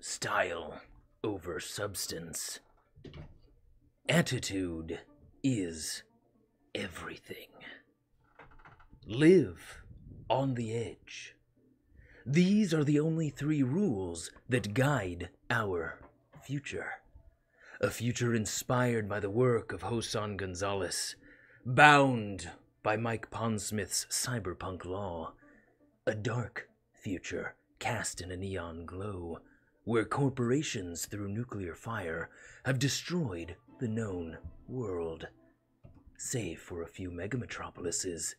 style over substance. Attitude is everything. Live on the edge. These are the only 3 rules that guide our future. A future inspired by the work of Hosan Gonzalez, bound by Mike Pondsmith's cyberpunk law. A dark future cast in a neon glow, where corporations through nuclear fire have destroyed the known world, save for a few megametropolises.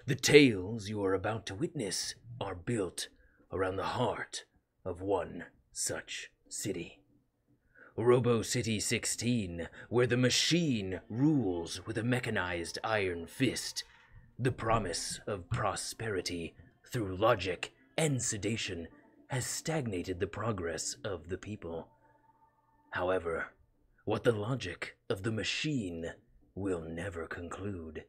The tales you are about to witness are built around the heart of one such city. Robo City 16, where the machine rules with a mechanized iron fist. The promise of prosperity through logic and sedation has stagnated the progress of the people. However, what the logic of the machine will never conclude,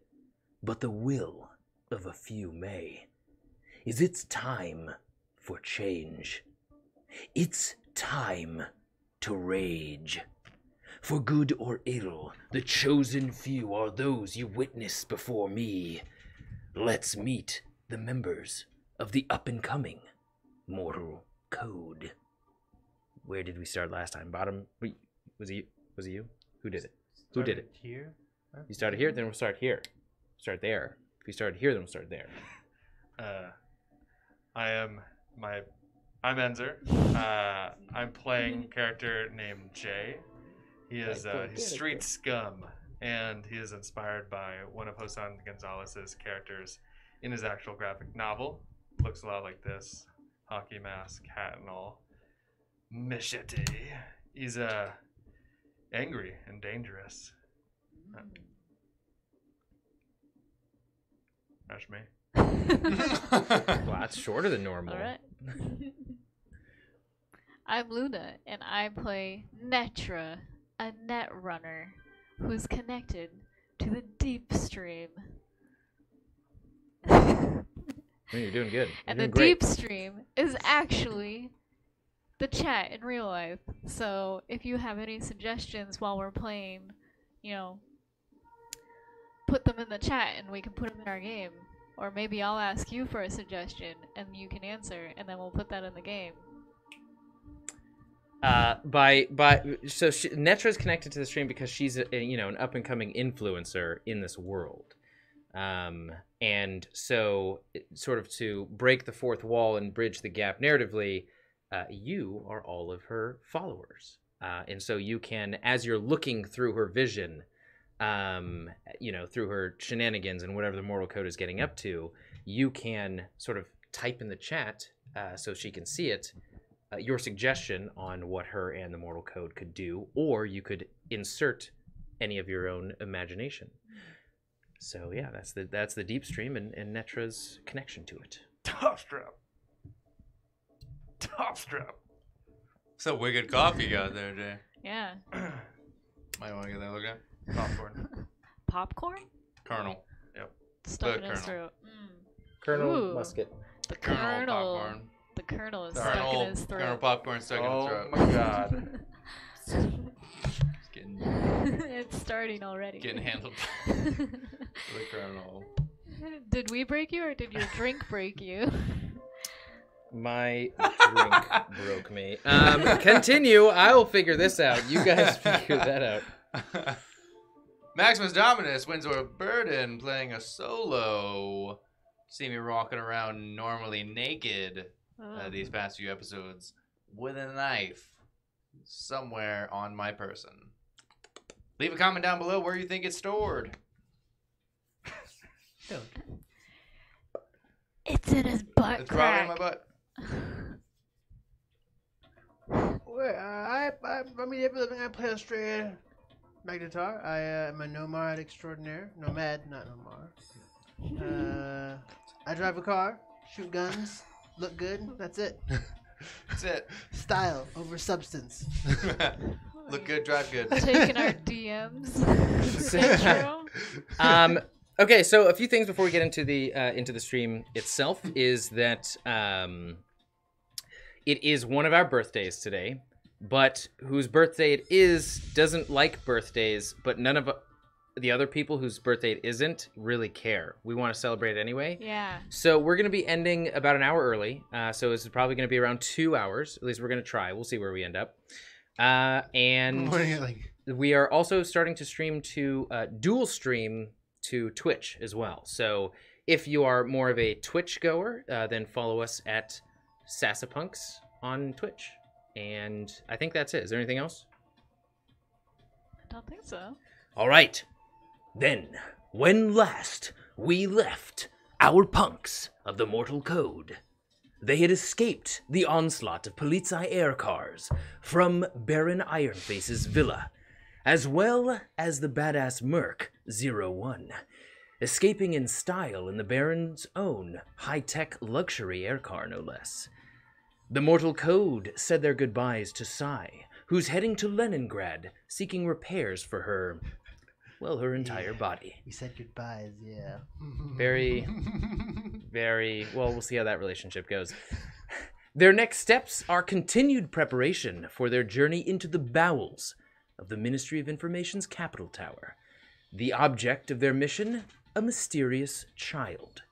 but the will of a few may, is it's time for change. It's time to rage. For good or ill, the chosen few are those you witness before me. Let's meet the members of the up-and-coming Mortal Code. Where did we start last time? Bottom? Was it you? Who did it? Who did it? Here? Huh? You started here, then we'll start here. Start there. If you started here, then we'll start there. I'm Enzer. I'm playing a character named Jay. He is he's street scum, and he is inspired by one of Hosan Gonzalez's characters in his actual graphic novel. Looks a lot like this. Hockey mask, hat and all. Machete. He's angry and dangerous. That's me. Well, that's shorter than normal. All right. I'm Luna, and I play Netra, a net runner who's connected to the deep stream. You're doing good. And the deep stream is actually the chat in real life. So if you have any suggestions while we're playing, put them in the chat and we can put them in our game. Or maybe I'll ask you for a suggestion and you can answer, and then we'll put that in the game. Netra is connected to the stream because she's an up and coming influencer in this world, and so sort of to break the fourth wall and bridge the gap narratively, you are all of her followers, and so you can, as you're looking through her vision, through her shenanigans and whatever the mortal code is getting up to, you can sort of type in the chat so she can see it. Your suggestion on what her and the mortal code could do, or you could insert any of your own imagination. So yeah, that's the deep stream and Netra's connection to it. Top strap. So wicked coffee you got there, Jay. Yeah. Might want to get that look at. Popcorn. Popcorn? Kernel. Yep. Stuck in his kernel. throat. Colonel Ooh. Musket. The Kernel kernel. popcorn. The kernel is Kernel, stuck in his throat. Kernel popcorn stuck in his throat. Oh my god. It's It's starting already. getting handled by the kernel. Did we break you or did your drink break you? My drink broke me. Continue. I will figure this out. You guys figure that out. Maximus Dominus, Winslor Burden, playing a solo. See me walking around normally naked these past few episodes with a knife somewhere on my person. Leave a comment down below where you think it's stored. It's in his butt It's probably in crack. my butt. I play Astraea Magnetar. I am a Nomad extraordinaire. Nomad, not Nomar. I drive a car, shoot guns, look good. That's it. That's it. Style over substance. Look good, drive good. Taking our DMs. Intro. Okay, so a few things before we get into the stream itself is that it is one of our birthdays today, but whose birthday it is doesn't like birthdays, but none of the other people whose birthday it isn't really care. We want to celebrate anyway. Yeah. So we're going to be ending about an hour early. So this is probably going to be around 2 hours. At least we're going to try. We'll see where we end up. And we are also starting to stream to dual stream to Twitch as well. So if you are more of a Twitch goer, then follow us at SASAPUNKS on Twitch. And I think that's it. Is there anything else? I don't think so. All right. Then, when last we left our punks of the Mortal Code, they had escaped the onslaught of Polizei aircars from Baron Ironface's villa, as well as the badass merc 01, escaping in style in the Baron's own high-tech luxury aircar, no less. The Mortal Code said their goodbyes to Sai, who's heading to Lenengrad, seeking repairs for her, well, her entire body. We said goodbyes, yeah. Very, well, we'll see how that relationship goes. Their next steps are continued preparation for their journey into the bowels of the Ministry of Information's capital tower. The object of their mission, a mysterious child.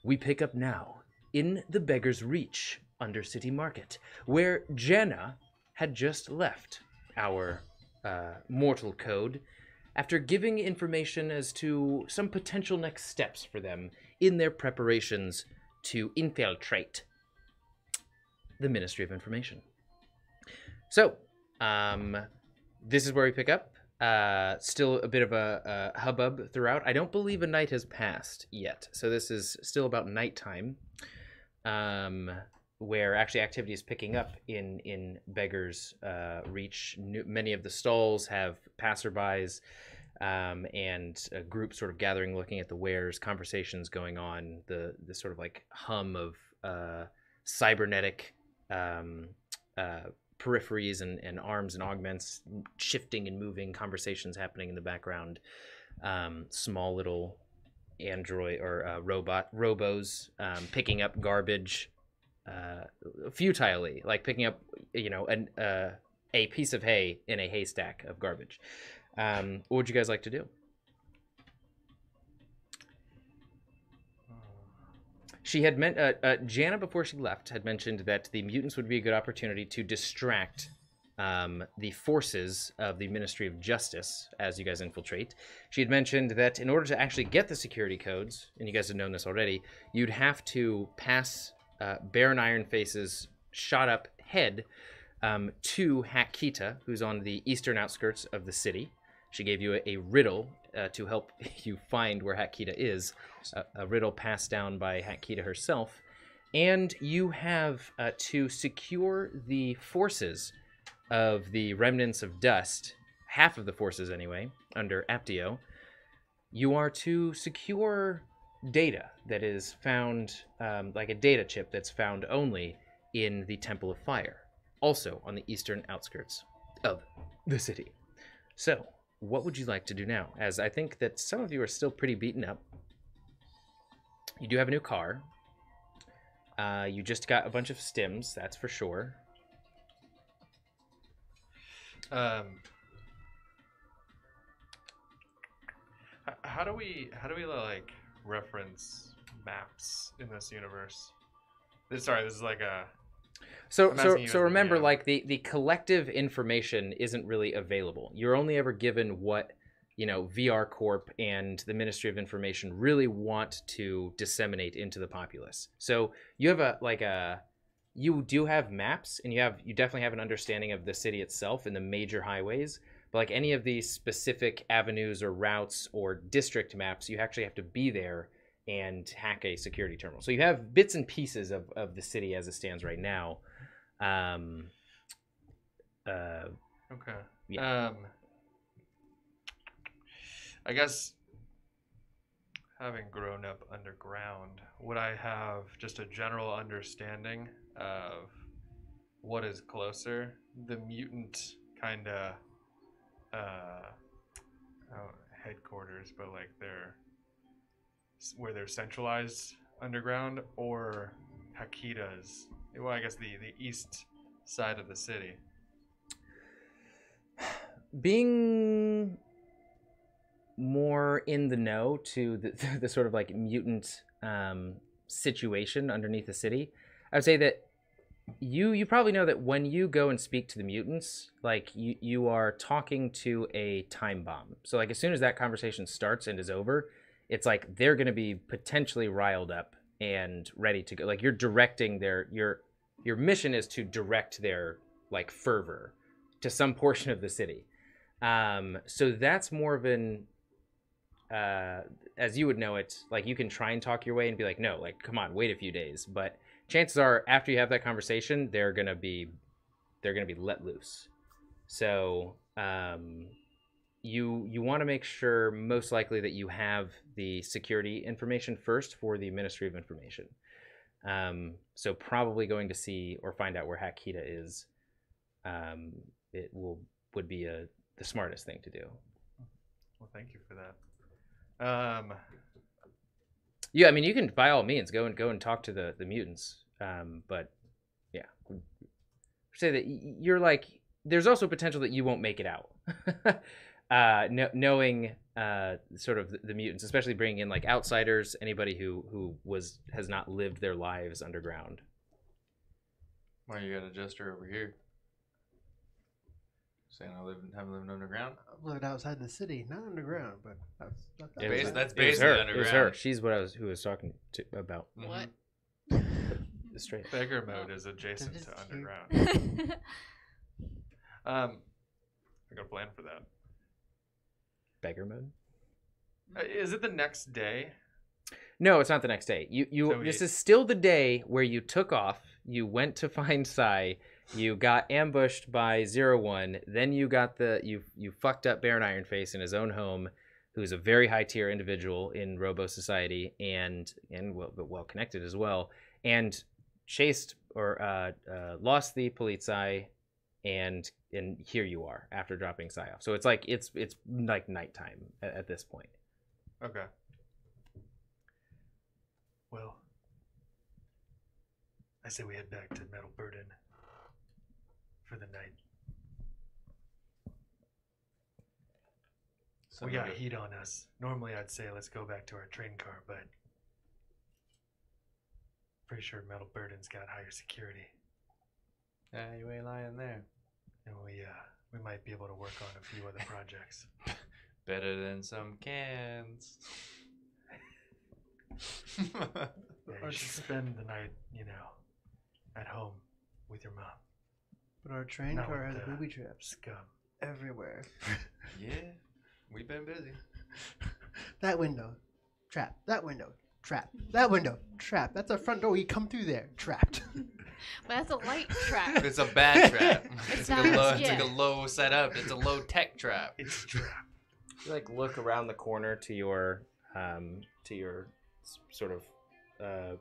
We pick up now in the Beggar's Reach, undercity market, where Jana had just left our Mortal Code after giving information as to some potential next steps for them in their preparations to infiltrate the Ministry of Information. So, this is where we pick up. Still a bit of a hubbub throughout. I don't believe a night has passed yet, so this is still about nighttime, where actually activity is picking up in Beggar's Reach. Many of the stalls have passerbys and a group sort of gathering, looking at the wares, conversations going on, the sort of like hum of cybernetic peripheries and arms and augments shifting and moving, conversations happening in the background, small little android or robos picking up garbage futilely, like picking up, you know, a piece of hay in a haystack of garbage. What would you guys like to do? She had meant Jana, before she left, had mentioned that the mutants would be a good opportunity to distract the forces of the Ministry of Justice as you guys infiltrate. She had mentioned that in order to actually get the security codes, and you guys have known this already, you'd have to pass Baron Ironface's shot-up head to Hakita, who's on the eastern outskirts of the city. She gave you a riddle to help you find where Hakita is, a riddle passed down by Hakita herself. And you have to secure the forces of the remnants of dust, half of the forces anyway, under Aptio. You are to secure data that is found, like a data chip that's found only in the Temple of Fire, also on the eastern outskirts of the city. So, what would you like to do now? As I think that some of you are still pretty beaten up. You do have a new car. You just got a bunch of stims, that's for sure. How do we like reference maps in this universe? This is like a. So remember, like the collective information isn't really available. You're only ever given what, you know, VR Corp and the Ministry of Information really want to disseminate into the populace. So you have you do have maps, and you definitely have an understanding of the city itself and the major highways. But like any of these specific avenues or routes or district maps, you actually have to be there and hack a security terminal. So you have bits and pieces of the city as it stands right now. Okay. Yeah. I guess having grown up underground, would I have just a general understanding of what is closer? The mutant kind of headquarters, but like where they're centralized underground, or Hakita's? Well, I guess the east side of the city. Being more in the know to the sort of like mutant situation underneath the city, I would say that you probably know that when you go and speak to the mutants, like you are talking to a time bomb. So like as soon as that conversation starts and is over, it's like they're going to be potentially riled up and ready to go. Like you're directing your mission is to direct their like fervor to some portion of the city. So that's more of an as you would know it, like you can try and talk your way and be like, no, like come on, wait a few days. But chances are after you have that conversation, they're gonna be let loose. So you want to make sure most likely that you have the security information first for the Ministry of Information. So probably going to see or find out where Hakita is. It would be the smartest thing to do. Well, thank you for that. Yeah, I mean, you can by all means go and talk to the mutants. But yeah, say that you're like, there's also potential that you won't make it out. Knowing sort of the mutants, especially bringing in like outsiders, anybody who has not lived their lives underground. Why you got a jester over here? Saying haven't lived underground? I've lived outside the city, not underground, but that's That's It was basically her. underground. It was her. She's who I was talking to about. What? Straight. Beggar mode is adjacent to underground. I got a plan for that. Beggar mode? Is it the next day? No, it's not the next day. This is still the day where you took off. You went to find Sai. You got ambushed by 01. Then you got you fucked up Baron Ironface in his own home, who's a very high tier individual in Robo Society and well connected as well, and chased or lost the Polizei, and here you are after dropping Sai off. So it's like nighttime at this point. Okay. Well, I say we head back to Metal Burden for the night. We got heat on us. Normally I'd say let's go back to our train car, but pretty sure Metal Burden's got higher security. Yeah, you ain't lying there. And we might be able to work on a few other projects. Better than some cans. Yeah, you should spend the night, at home with your mom. But our train Not car with has the booby traps Scum. everywhere. Yeah, we've been busy. That window, trap. That window, trap. That window, trap. That's our front door. We come through there, trapped. But that's a light trap. It's a bad trap. It's like not- it's like a low setup. It's a low tech trap. It's a trap. You like look around the corner to your sort of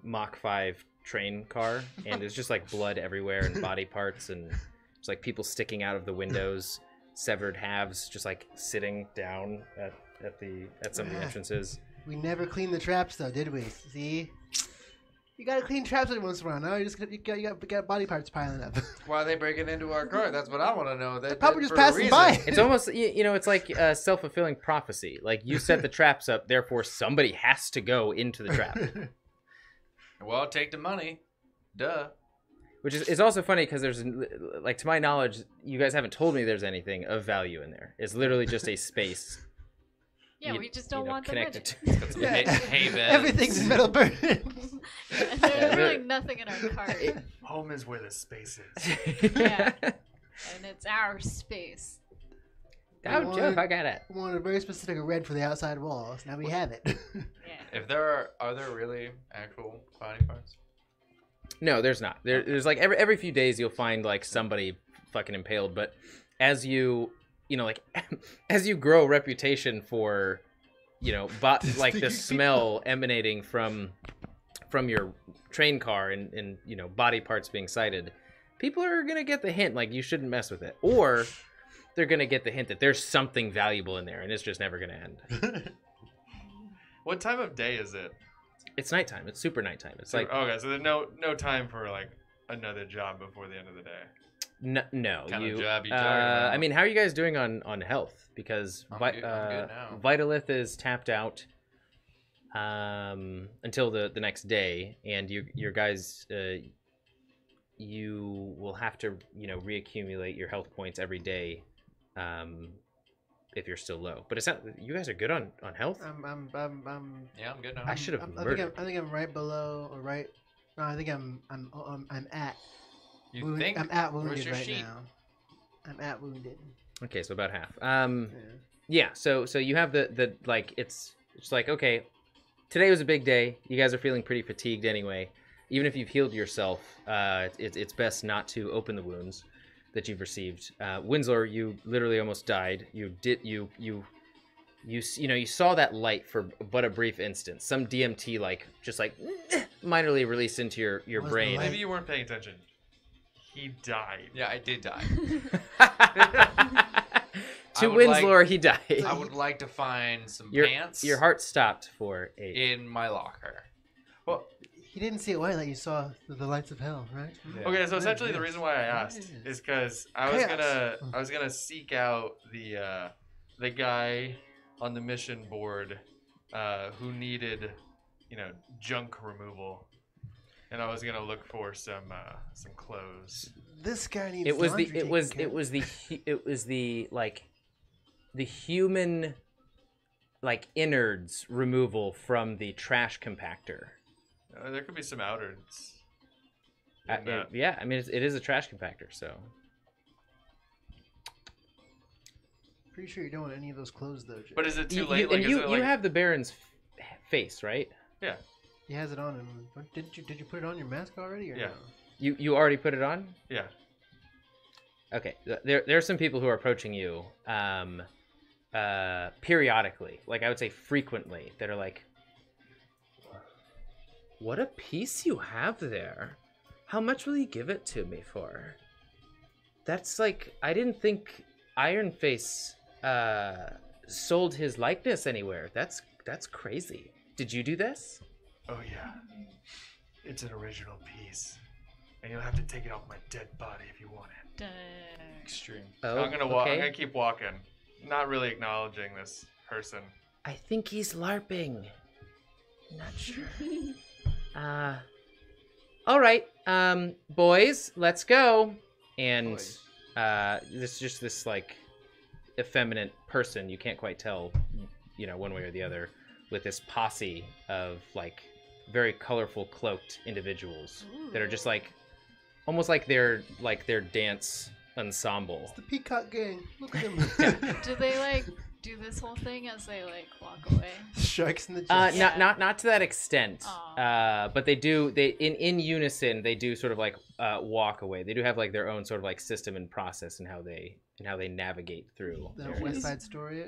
Mach 5 train car, and there's just like blood everywhere and body parts, and it's like people sticking out of the windows, severed halves just like sitting down at some of the entrances. We never cleaned the traps though, did we? See? You gotta clean traps every once in a while. No, you got body parts piling up. Why are they breaking into our car? That's what I want to know. They're probably just passing by. It's almost it's like a self-fulfilling prophecy. Like you set the traps up, therefore somebody has to go into the trap. Well, take the money. Duh. Which is also funny because there's, like, to my knowledge, you guys haven't told me there's anything of value in there. It's literally just a space. Yeah, we just don't want them in connected it. Got some Yeah. hay beds. Everything's in Metal Burden. And there's really nothing in our cart. Home is where the space is. Yeah. And it's our space. Oh, Jeff, I got it. We wanted a very specific red for the outside walls. Now we have it. Yeah. If there are there really actual body parts? No, there's not. There's like every few days you'll find like somebody fucking impaled, but as you as you grow reputation for like the smell emanating from your train car and body parts being sighted, people are gonna get the hint like you shouldn't mess with it, or they're gonna get the hint that there's something valuable in there and it's just never gonna end. What time of day is it? It's nighttime. It's super nighttime. It's like okay, so there's no time for like another job before the end of the day. no. Kind you, of job you talking about? I mean, how are you guys doing on health? Because I'm good now. Vitalith is tapped out until the next day, and your guys you will have to reaccumulate your health points every day if you're still low. But it's not. You guys are good on health. Yeah, I'm good now. I should have I think I'm right below or right. No, I think I'm at. You think? I'm at Where's wounded your right sheet? now. I'm at wounded. Okay, so about half. Yeah. Yeah. So you have the like it's like, okay, today was a big day. You guys are feeling pretty fatigued anyway. Even if you've healed yourself, it's best not to open the wounds that you've received. Winslor, you literally almost died. You saw that light for but a brief instant. Some DMT just minorly released into your What's the brain. light? Maybe you weren't paying attention. He died. Yeah, I did die. To I would Winslor, he died. I would like to find some Your pants your heart stopped for a. in my locker. Well, He didn't see it white like you saw the lights of hell, right? Yeah. okay, so Yeah, essentially the yes. reason why I asked Yes. is because I was Chaos. gonna seek out the guy on the mission board who needed junk removul, and I was gonna look for some clothes. This guy needs. It was laundry the human innards removal from the trash compactor. There could be some outwards. Yeah, I mean it is a trash compactor, so Pretty sure you don't want any of those clothes though, Jay. But is it too you, late? and is you it, you have the Baron's face, right? Yeah. He has it on him. Did you put it on your mask already or Yeah. no? You already put it on? Yeah. Okay, there are some people who are approaching you periodically, like I would say frequently, that are like, what a piece you have there. How much will you give it to me for? That's like, I didn't think Ironface sold his likeness anywhere. That's crazy. Did you do this? Oh yeah. It's an original piece, and you'll have to take it off my dead body if you want it. Dang. Extreme. Oh, I'm gonna walk. okay. I'm gonna keep walking, not really acknowledging this person. I think he's LARPing. Not sure. All right, boys, let's go. And Boys. this just this like effeminate person, you can't quite tell, one way or the other, with this posse of like very colorful cloaked individuals that are just like almost like their dance ensemble. It's the Peacock Gang. Look at them. Do they do this whole thing as they walk away? Sharks in the chest. Yeah. Not to that extent. Aw. But they in unison they do sort of like walk away. They do have like their own sort of like system and process and how they navigate through. The areas. West Side Story.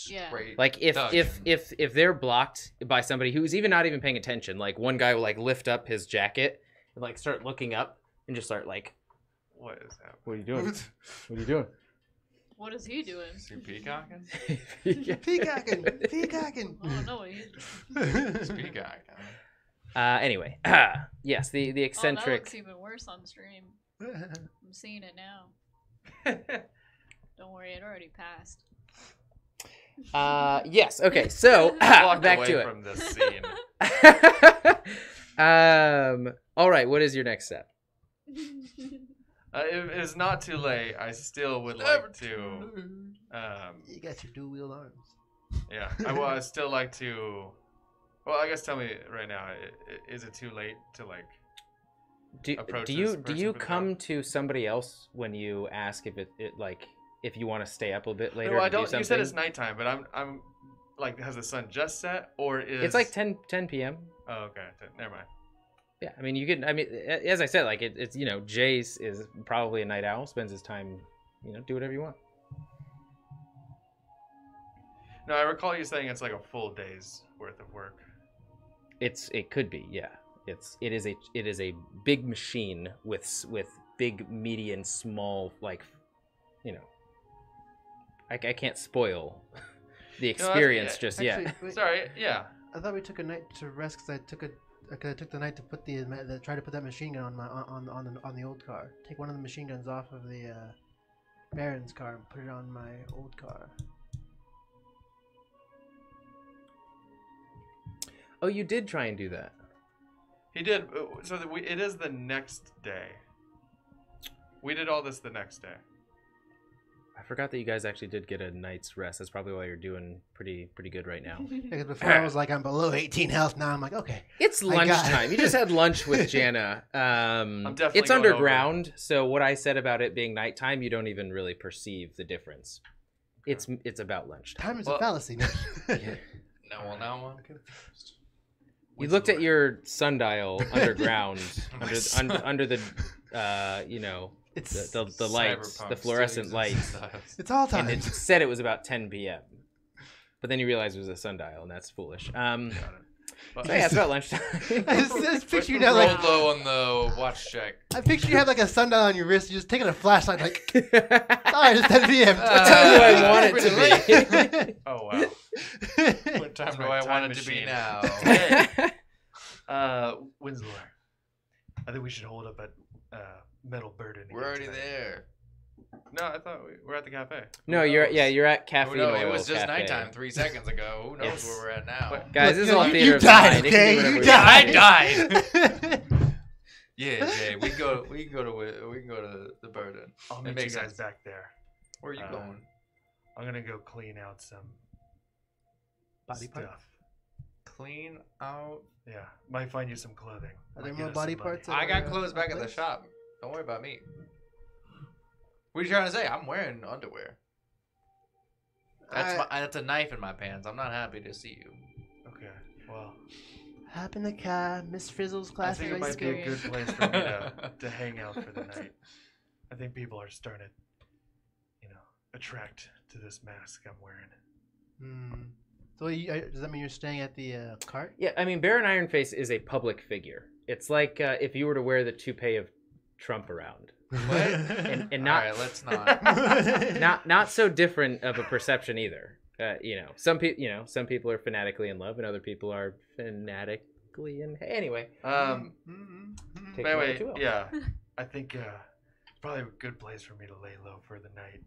Yeah. Straight Like if thug. they're blocked by somebody who's even not even paying attention, like one guy will like lift up his jacket and like start looking up and just start like, What is that? what are you doing? What are you doing? What is he doing? Is he peacocking? Peacocking. Peacocking. I don't know what he's He's peacocking. Anyway, yes, the Oh, that eccentric. looks even worse on stream. I'm seeing it now. Don't worry, it already passed. Yes. Okay. So Walked back away to from this scene. it. All right. What is your next step? It is not too late. I still would like to. You got your dual wheel arms. Yeah, I still like to. Well, I guess tell me right now. Is it too late to like? Approach Do this you person for the come to somebody else when you ask if it like if you want to stay up a bit later? No, I to do don't. You said something? it's nighttime, but I'm like, has the sun just set or is? It's like 10 p.m. Oh, okay. Never mind. Yeah, I mean, you can. I mean, as I said, like it's Jace is probably a night owl, spends his time, do whatever you want. No, I recall you saying it's like a full day's worth of work. It could be, yeah. It is a big machine with big, medium, small, like, I can't spoil the experience just yet. Actually, wait, Sorry. Yeah. I thought we took a night to rest because I took the night to put try to put that machine gun on the old car. Take one of the machine guns off of the Baron's car and put it on my old car. Oh, you did try and do that. He did. So it is the next day. We did all this the next day. I forgot that you guys actually did get a night's rest. That's probably why you're doing pretty good right now. Because before I was like, I'm below 18 health. Now I'm like, okay. It's lunchtime. You just had lunch with Jana. I'm definitely it's going underground, so what I said about it being nighttime, you don't even really perceive the difference. It's about lunchtime. Time is a fallacy. Yeah. Now I'm confused. You looked at your sundial underground, under the It's the lights, Cyberpunk the fluorescent lights, it's all time. and it said it was about 10 p.m. But then you realized it was a sundial, and that's foolish. So yeah, it's about lunchtime. I just picture you Roll now like low on the watch check. I picture you have like a sundial on your wrist. You're just taking a flashlight like. Sorry, it's 10 p.m. What time do I want it to be? Oh wow. What time do I want it to be now? Winslor. I think we should hold up at Metal Burden. We're already there. No, I thought we were at the cafe. No, you're at Cafe No, Oil it was just Cafe. nighttime 3 seconds ago. Who knows Yes. where we're at now? Guys, this is Look, all you theater of the died, mind. It can okay? do whatever You we died. want. I died. Yeah, Jay, we can go to the Burden. I'll It meet you makes guys sense. back there. Where are you going? I'm gonna go clean out some Body stuff. part? Clean out. Yeah, might find you some clothing. Are Might there get more us body some money. parts? I got clothes back at the shop. Don't worry about me. What are you trying to say? I'm wearing underwear. That's a knife in my pants. I'm not happy to see you. Okay, well, Hop in the car, Miss Frizzle's I class. think it might be a good place for me to hang out for the night. I think people are starting to, attract to this mask I'm wearing. So does that mean you're staying at the cart? Yeah, I mean, Baron Ironface is a public figure. It's like if you were to wear the toupee of Trump around. What? And not, All right, let's not. not so different of a perception either. Some people are fanatically in love, and other people are fanatically in. Anyway, take it Anyway, too well. yeah, I think it's probably a good place for me to lay low for the night.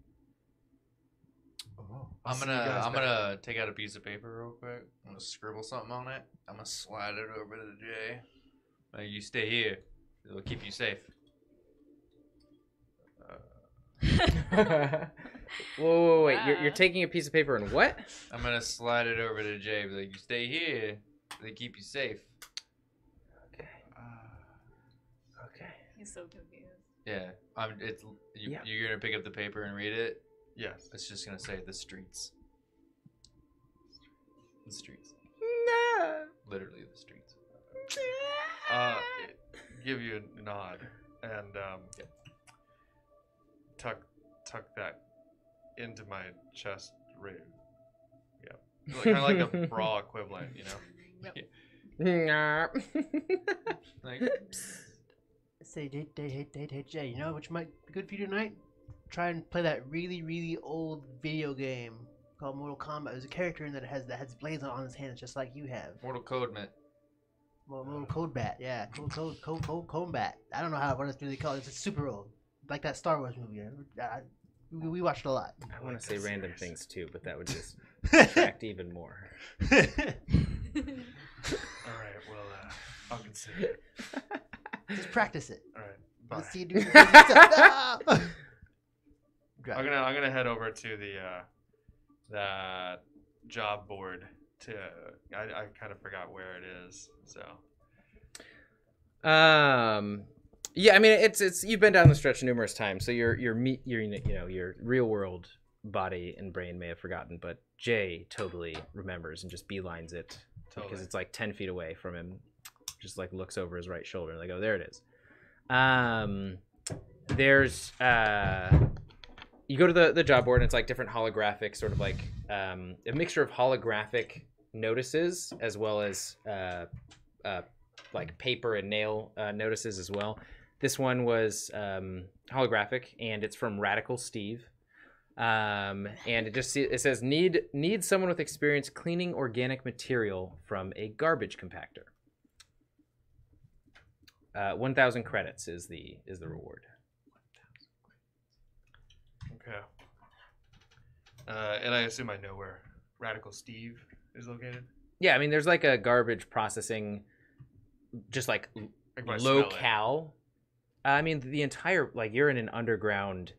I'm see you guys gonna take out a piece of paper real quick. I'm gonna scribble something on it. I'm gonna slide it over to Jay. You stay here. It'll keep you safe. Whoa, wait! You're taking a piece of paper and what? I'm gonna slide it over to Jay. Be like, you stay here. They keep you safe. Okay. He's so confused. Yeah. Yeah. You're gonna pick up the paper and read it. Yes. It's just gonna say the streets. The streets. No. Literally the streets. Give you a nod and tuck that into my chest rig. Yeah, kind of like a bra equivalent, Like, Say, hey, Jay, you know which might be good for you tonight? Try and play that really, really old video game called Mortal Kombat. There's a character in that has blades on his hands, just like you have. Mortal Kombat. Mortal Kombat, yeah, Kombat. I don't know what it's really called. It's super old, like that Star Wars movie. We watched a lot. I want to say random things too, but that would just attract even more. All right, well, I'll consider it. Just practice it. All right, bye. Let's see you do the crazy stuff. No! I'm gonna head over to that job board. I kind of forgot where it is, so. Yeah, I mean it's you've been down the stretch numerous times, so your real world body and brain may have forgotten, but Jay totally remembers and just beelines it because it's like 10 feet away from him. Just like looks over his right shoulder and like, oh, there it is. There's you go to the job board and it's like different holographic sort of like a mixture of holographic notices as well as like paper and nail notices as well. This one was holographic and it's from Radical Steve. And it says need someone with experience cleaning organic material from a garbage compactor. 1,000 credits is the reward. Okay. And I assume I know where Radical Steve is located. Yeah, I mean, there's like a garbage processing, just like I smell it. locale. I mean, the entire, like, you're in an underground,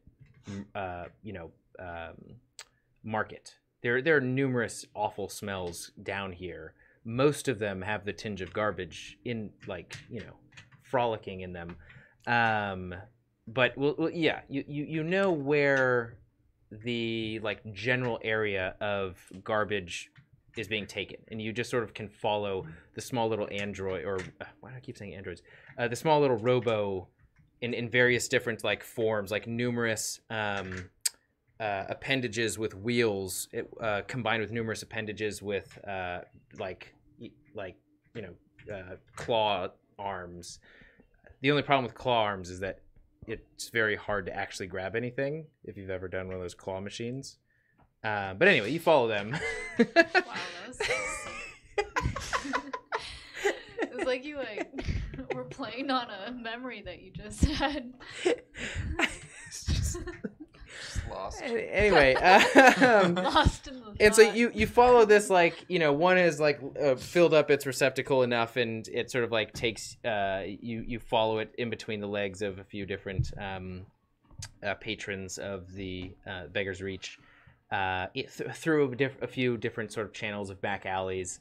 market. There are numerous awful smells down here. Most of them have the tinge of garbage in, like, frolicking in them. But well, yeah, you know where the like general area of garbage is being taken, and you just sort of can follow the small little android, or why do I keep saying androids? The small little robo in various different like forms, like numerous appendages with wheels, combined with numerous appendages with claw arms. The only problem with claw arms is that it's very hard to actually grab anything if you've ever done one of those claw machines. But anyway, you follow them. Wow, that was so It was like you were playing on a memory that you just had. Just lost. Anyway, Lost in the and so thought. you follow this, like, one is like filled up its receptacle enough, and it sort of like takes you follow it in between the legs of a few different patrons of the Beggar's Reach, through a few different sort of channels of back alleys,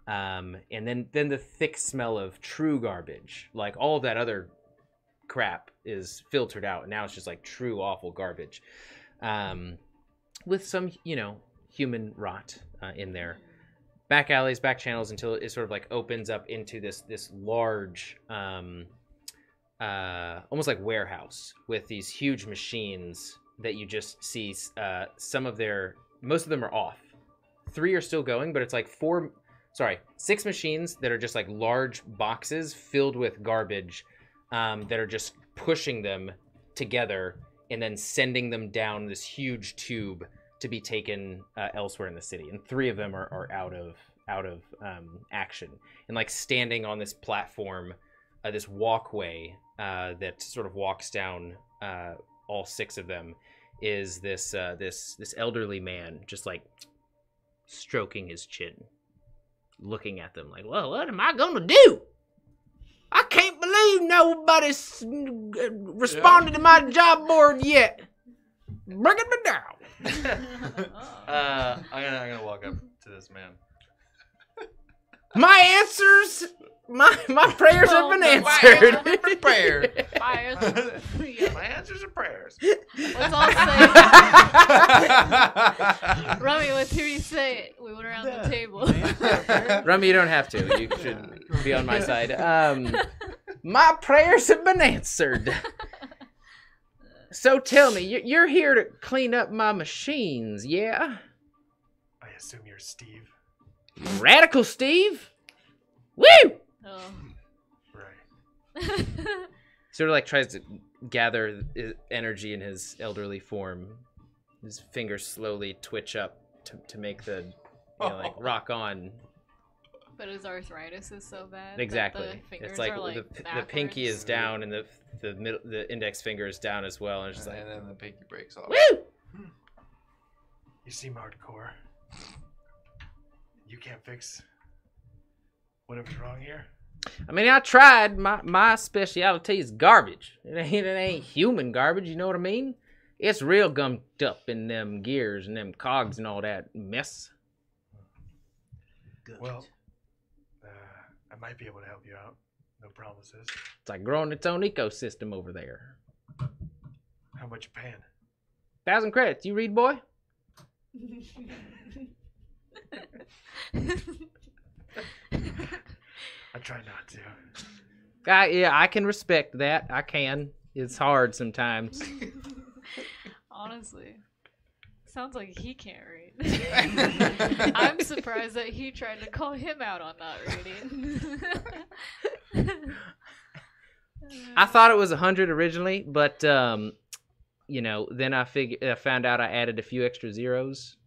and then the thick smell of true garbage, like all of that other crap is filtered out, and now it's just like true awful garbage, with some human rot in there. Back alleys, back channels, until it sort of like opens up into this large almost like warehouse with these huge machines that you just see. Most of them are off. 3 are still going, but it's like 6 machines that are just like large boxes filled with garbage, that are just pushing them together and then sending them down this huge tube to be taken elsewhere in the city. And 3 of them are out of action, and like standing on this platform, this walkway that sort of walks down all 6 of them, is this elderly man, just like stroking his chin, looking at them like, well, what am I gonna do? I can't believe nobody's responded to my job board yet. Bringing me down. I'm gonna walk up to this man. My answers, my prayers have been answered. My prayer. Fires. My answers are prayers. Let's all say Rummy, let's hear you say it. We went around the table. Rummy, you don't have to. You should be on my side. My prayers have been answered. So tell me, you're here to clean up my machines, yeah? I assume you're Steve. Radical Steve? Woo! Oh. Right. Sort of like tries to gather energy in his elderly form. His fingers slowly twitch up to make the, like, rock on. But his arthritis is so bad. Exactly. That the fingers It's like, are, like the pinky is down, and the index finger is down as well, and it's just like, And then the pinky breaks off. woo! You seem hardcore. You can't fix whatever's wrong here. I mean, I tried. My specialty is garbage. It ain't human garbage, you know what I mean? It's real gummed up in them gears and them cogs and all that mess. Good. Well, I might be able to help you out. No promises. It's like growing its own ecosystem over there. How much you paying? 1,000 credits. You read, boy? I try not to. Yeah, I can respect that. I can. It's hard sometimes. Honestly. Sounds like he can't read. I'm surprised that he tried to call him out on not reading. I thought it was 100 originally, but then I found out I added a few extra zeros,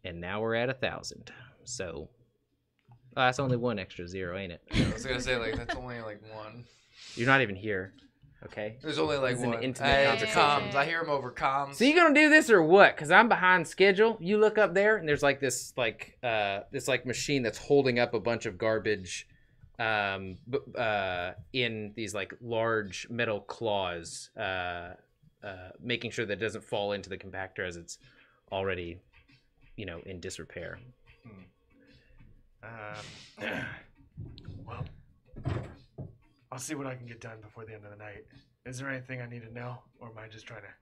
and now we're at 1,000. So that's only one extra zero, ain't it? I was gonna say like that's only like one. You're not even here. Okay. There's only like This is an one. intimate Hey, conversation. comms. I hear him over comms. So you gonna do this or what? Cause I'm behind schedule. You look up there, and there's like this machine that's holding up a bunch of garbage, in these like large metal claws, making sure that it doesn't fall into the compactor as it's already, in disrepair. Well, I'll see what I can get done before the end of the night. Is there anything I need to know, or am I just trying to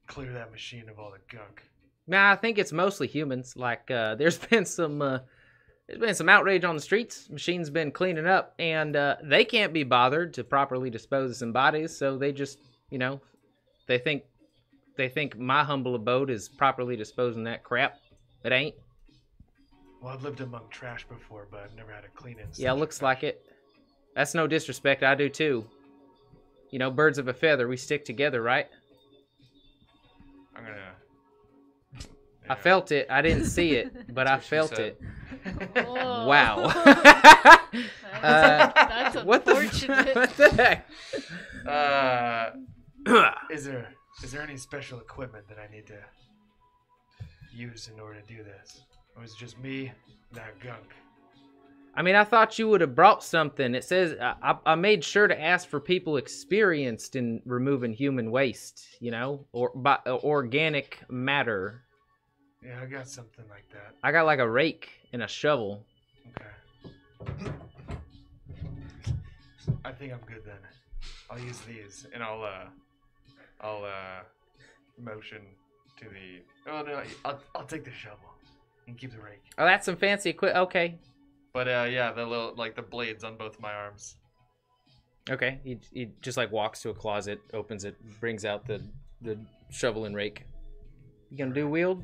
clear that machine of all the gunk? Nah, I think it's mostly humans. Like, there's been some outrage on the streets. Machine's been cleaning up, and they can't be bothered to properly dispose of some bodies. So they just, they think my humble abode is properly disposing that crap. It ain't. Well, I've lived among trash before, but I've never had to clean it. Yeah, looks like it. That's no disrespect. I do too. Birds of a feather. We stick together, right? I'm gonna. I felt it. I didn't see it, but I felt said. it. Whoa. Wow. That's What the, unfortunate. what the heck? Is there any special equipment that I need to use in order to do this, or is it just me and that gunk? I mean, I thought you would have brought something. It says I made sure to ask for people experienced in removing human waste, or organic matter. Yeah, I got something like that. I got like a rake and a shovel. Okay. I think I'm good then. I'll use these, and I'll motion to the. Oh no, I'll take the shovel and keep the rake. Oh, that's some fancy equipment. Okay. But yeah, the little the blades on both my arms. Okay. He just like walks to a closet, opens it, brings out the shovel and rake. You gonna do wield?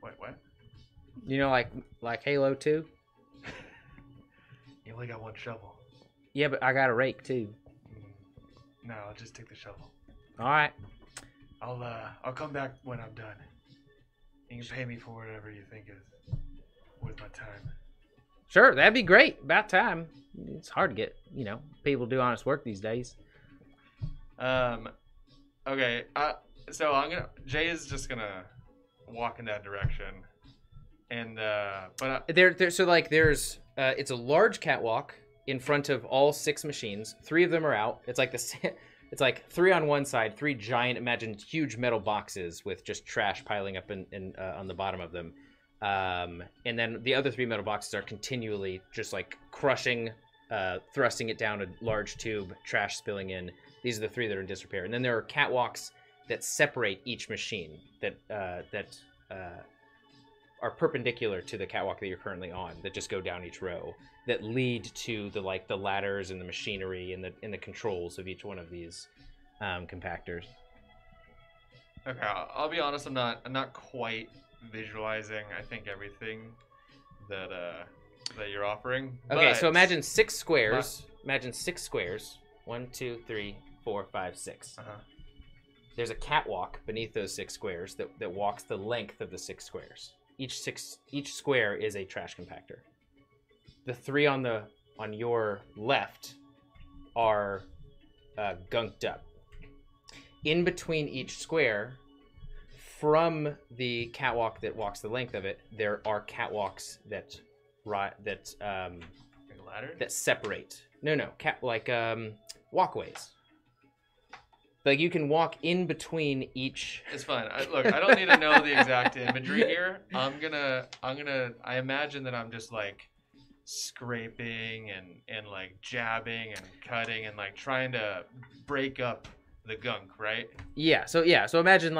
Wait, what? Like Halo 2? You only got one shovel. Yeah, but I got a rake too. No, I'll just take the shovel. All right. I'll come back when I'm done. You can pay me for whatever you think is worth my time. Sure, that'd be great. About time. It's hard to get, people do honest work these days. Okay. So Jay is just gonna walk in that direction, and There's it's a large catwalk in front of all 6 machines. 3 of them are out. It's like it's like 3 on one side, 3 giant, imagine huge metal boxes with just trash piling up on the bottom of them. And then the other 3 metal boxes are continually just like crushing, thrusting it down a large tube, trash spilling in. These are the 3 that are in disrepair. And then there are catwalks that separate each machine that are perpendicular to the catwalk that you're currently on, that just go down each row, that lead to the ladders and the machinery and the controls of each one of these compactors. Okay, I'll be honest. I'm not quite visualizing. I think everything that you're offering. Okay, but so imagine 6 squares. Imagine 6 squares. 1, 2, 3, 4, 5, 6. There's a catwalk beneath those 6 squares that walks the length of the 6 squares. Each square is a trash compactor. The 3 on your left are gunked up. In between each square, from the catwalk that walks the length of it, there are catwalks that separate. Walkways. Like you can walk in between each. It's fine. Look, I don't need to know the exact imagery here. I imagine that I'm just like scraping and like jabbing and cutting and like trying to break up the gunk, right? Yeah. So imagine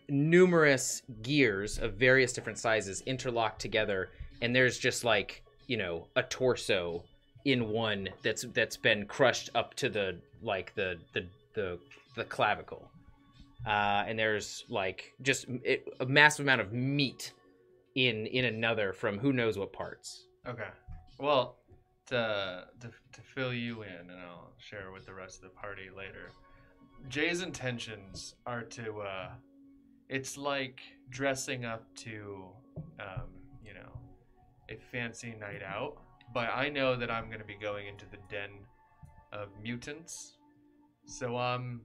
numerous gears of various different sizes interlocked together, and there's just like a torso in one that's been crushed up to the clavicle, and there's like just a massive amount of meat in another from who knows what parts. Okay. Well, to fill you in, and I'll share with the rest of the party later. Jay's intentions are to, it's like dressing up to, you know, a fancy night out. But I know that I'm going to be going into the den of mutants, so I'm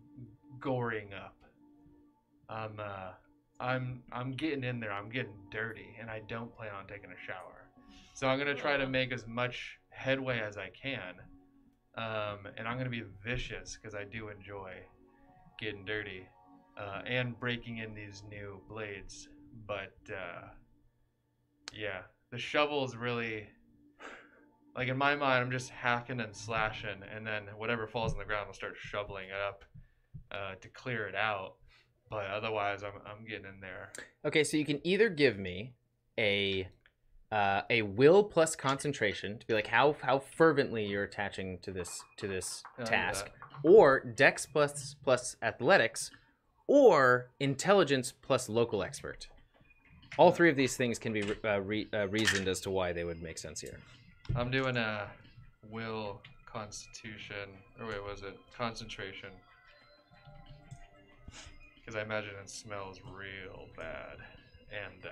goring up. I'm getting in there. I'm getting dirty, and I don't plan on taking a shower. So I'm going to try to make as much headway as I can, and I'm going to be vicious because I do enjoy getting dirty and breaking in these new blades. But yeah, the shovel is really, like, in my mind, I'm just hacking and slashing, and then whatever falls on the ground, I'll start shoveling it up to clear it out. But otherwise, I'm getting in there. Okay, so you can either give me a will plus concentration to be like how fervently you're attaching to this task, or dex plus athletics, or intelligence plus local expert. All three of these things can be reasoned as to why they would make sense here. I'm doing a will, constitution, or wait, was it concentration? Because I imagine it smells real bad, and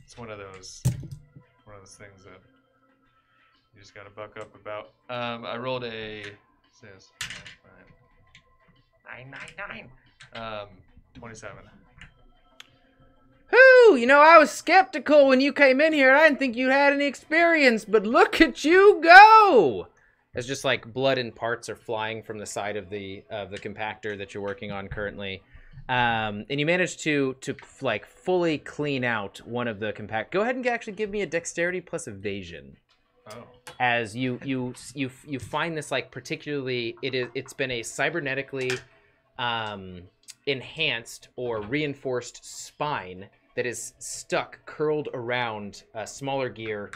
it's one of those things that you just gotta buck up about. I rolled a 27. Whew, you know, I was skeptical when you came in here. I didn't think you had any experience, but look at you go! As just like blood and parts are flying from the side of the compactor that you're working on currently. And you managed to like fully clean out one of the compact. Go ahead and actually give me a dexterity plus evasion. Oh. As you find this, like, particularly it's been a cybernetically enhanced or reinforced spine that is stuck, curled around a smaller gear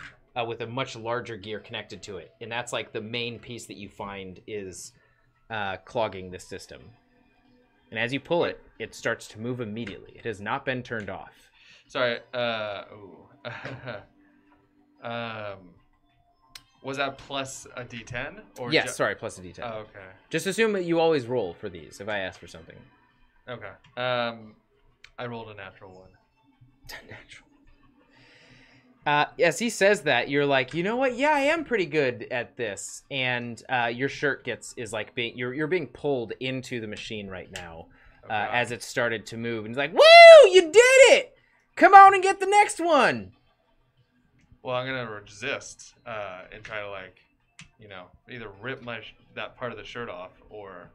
with a much larger gear connected to it, and that's like the main piece that you find is clogging the system. And as you pull it, it starts to move immediately. It has not been turned off. Sorry. Was that plus a D10? Or yes, sorry, plus a D10. Oh, okay. Just assume that you always roll for these if I ask for something. Okay. I rolled a natural one. Natural. As he says that, you're like, you know what? Yeah, I am pretty good at this. And your shirt you're being pulled into the machine right now as it started to move. And he's like, woo! You did it! Come on and get the next one! Well, I'm gonna resist and try to, like, you know, either rip that part of the shirt off or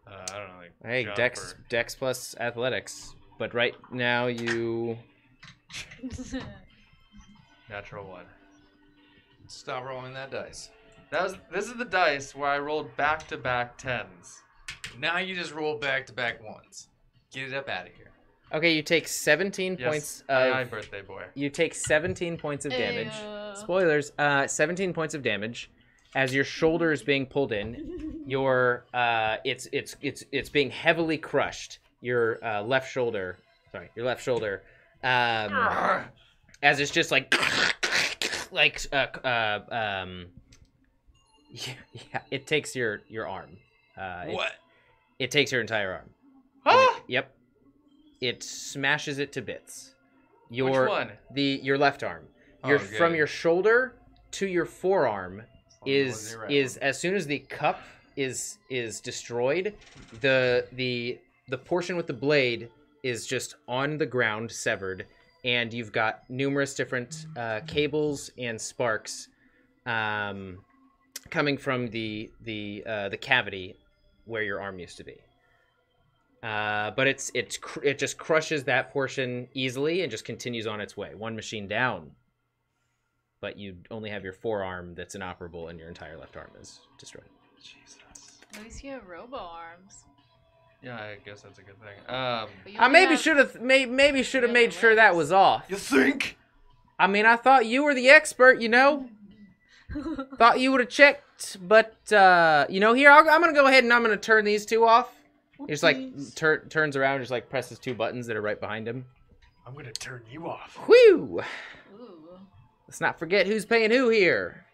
I don't know, like. Hey, Dex plus athletics, but right now you. Natural one. Stop rolling that dice. This is the dice where I rolled back-to-back 10s. Now you just roll back-to-back ones. Get it up out of here. Okay, you take 17 points of... Hi, birthday boy. You take 17 points of damage. Spoilers. 17 points of damage. As your shoulder is being pulled in, it's being heavily crushed. Your left shoulder... Sorry, your left shoulder. As it's just like... yeah, it takes your arm. What? It takes your entire arm. Huh? Yep. It smashes it to bits. Which one? Your left arm. Okay. From your shoulder to your forearm is as soon as the cup is destroyed, the portion with the blade is just on the ground, severed, and you've got numerous different cables and sparks coming from the cavity where your arm used to be. But it just crushes that portion easily and just continues on its way. One machine down, but you only have your forearm that's inoperable and your entire left arm is destroyed. Jesus. At least you have robo arms. Yeah, I guess that's a good thing. But you I only maybe have- should have made Yeah, sure that was off. You think? I mean, I thought you were the expert, you know. Thought you would have checked, but here I'm gonna go ahead and I'm gonna turn these two off. He just like turns around, and just like presses two buttons that are right behind him. I'm gonna turn you off. Whew! Ooh. Let's not forget who's paying who here.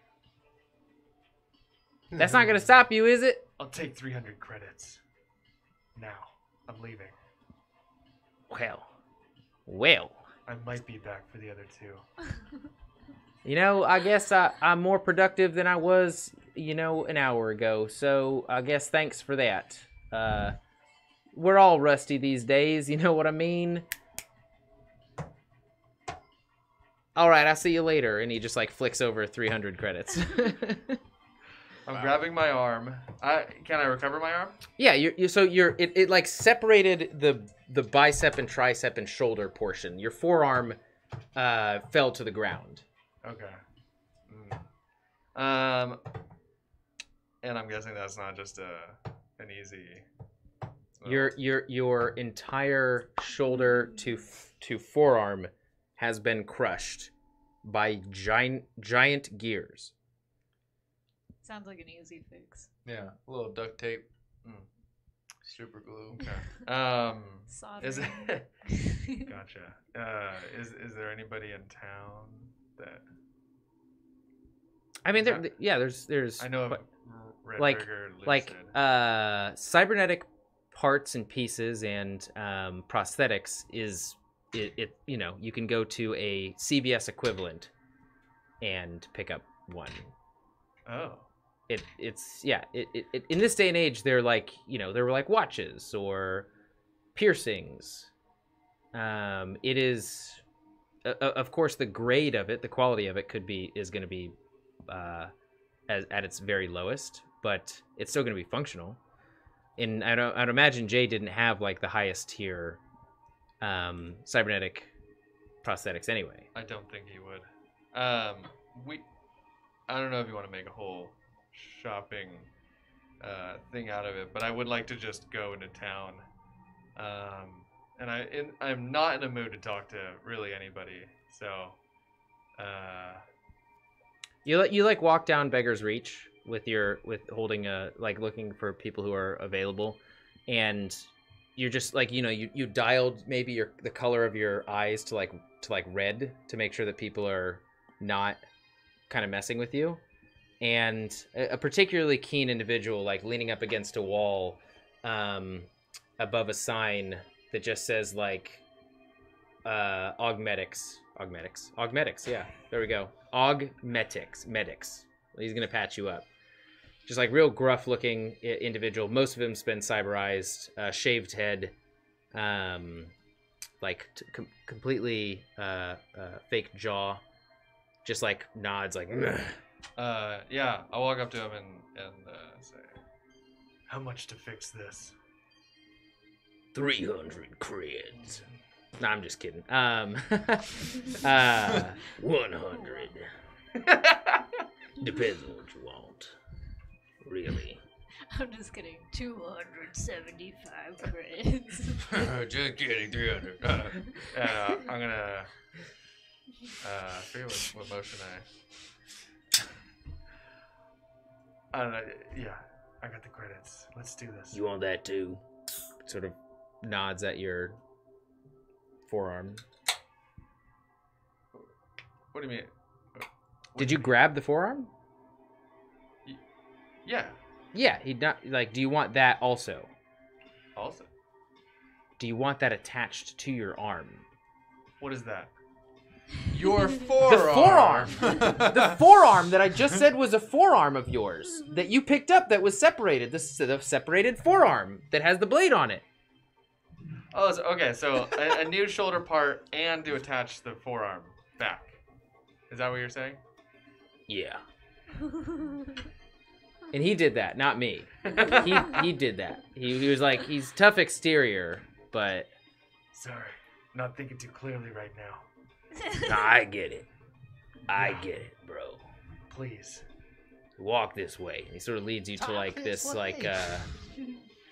That's not gonna stop you, is it? I'll take 300 credits. Now, I'm leaving. Well. I might be back for the other 2. You know, I guess I'm more productive than I was, you know, an hour ago. So I guess thanks for that. We're all rusty these days, you know what I mean? All right, I'll see you later. And he just like flicks over 300 credits. I'm grabbing my arm. Can I recover my arm? Yeah, it like separated the bicep and tricep and shoulder portion. Your forearm fell to the ground. Okay. And I'm guessing that's not just an easy. Your entire shoulder to forearm has been crushed by giant gears. Sounds like an easy fix. Yeah, a little duct tape. Super glue. Okay. Is Soldering. it? Gotcha. Is there anybody in town that? I mean, there's. I know of but, Red like Burger, like Lucid. cybernetic parts and pieces and prosthetics is it you know, you can go to a CVS equivalent and pick up one. Oh. It's in this day and age, they're like, you know, they were like watches or piercings. It is of course the grade of it, the quality of it is going to be at its very lowest, but it's still going to be functional. And I'd imagine Jay didn't have like the highest tier cybernetic prosthetics anyway. I don't think he would. I don't know if you want to make a whole shopping thing out of it, but I would like to just go into town. And I'm not in a mood to talk to really anybody. So you like walk down Beggar's Reach with holding like looking for people who are available, and you're just like, you know, you dialed maybe the color of your eyes to like red to make sure that people are not kind of messing with you. And a particularly keen individual like leaning up against a wall above a sign that just says like augmetics, yeah, there we go, medics. He's gonna patch you up. Just like real gruff looking individual. Most of him's been cyberized, shaved head, like completely fake jaw, just like nods like yeah, I'll walk up to him and say, how much to fix this? 300 creds. No, I'm just kidding. 100. Depends on what you want. Really. I'm just kidding. 275 credits. Just kidding, 300. I'm gonna I forget what motion I don't know. Yeah, I got the credits. Let's do this. You want that too? Sort of nods at your forearm. What do you mean? Did you grab the forearm? Yeah. Yeah, he not like. Do you want that also? Also. Do you want that attached to your arm? What is that? Your forearm. The forearm that I just said was a forearm of yours that you picked up that was separated. This is the separated forearm that has the blade on it. Oh, okay. So a new shoulder part and to attach the forearm back. Is that what you're saying? Yeah. And he did that, not me. He did that. He was like, he's tough exterior, but... Sorry, not thinking too clearly right now. Nah, I get it. I get it, bro. Please. Walk this way. He sort of leads you to like this, like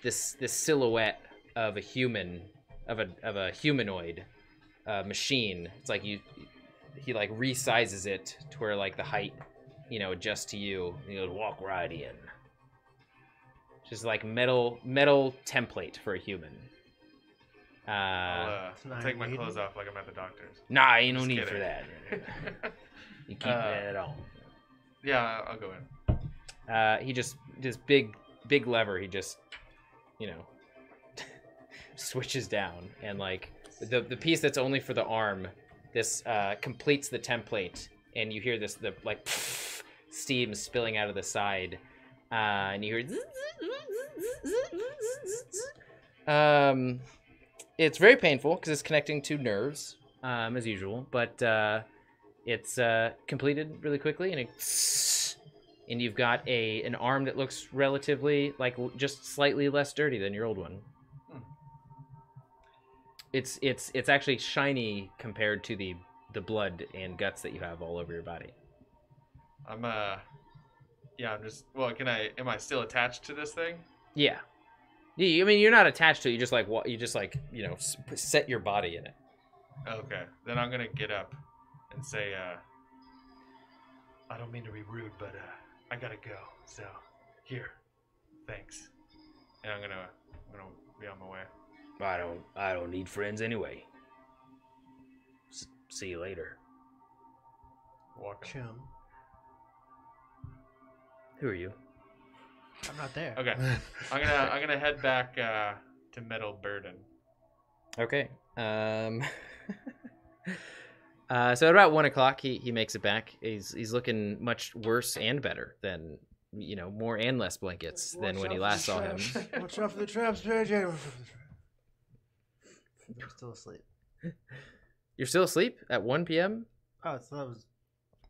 this silhouette of a human, of a humanoid machine. It's like he like resizes it to where like the height, you know, adjusts to you. And he goes, walk right in. Just like metal template for a human. I'll take my clothes off like I'm at the doctor's. Nah, ain't no Just need kidding. for that. You keep that on. Yeah, I'll go in. He just this big lever. He just, you know, switches down, and like the piece that's only for the arm, this completes the template, and you hear the like steam spilling out of the side, and you hear. It's very painful because it's connecting to nerves, as usual, but it's completed really quickly, and you've got an arm that looks relatively like just slightly less dirty than your old one. It's actually shiny compared to the blood and guts that you have all over your body. I'm just. Well, am I still attached to this thing? Yeah. I mean, you're not attached to it. You just like you know, set your body in it. Okay, then I'm gonna get up and say, I don't mean to be rude, but I gotta go. So, here, thanks. And I'm gonna be on my way. I don't need friends anyway. See you later. Walking. Chum. Who are you? I'm not there. Okay, I'm gonna head back to Metal Burden. Okay. So at about 1 o'clock, he makes it back. He's looking much worse and better than, you know, more and less blankets than when he last saw him. Watch out for the traps, JJ. I'm still asleep. You're still asleep at 1 p.m.? Oh, so that was.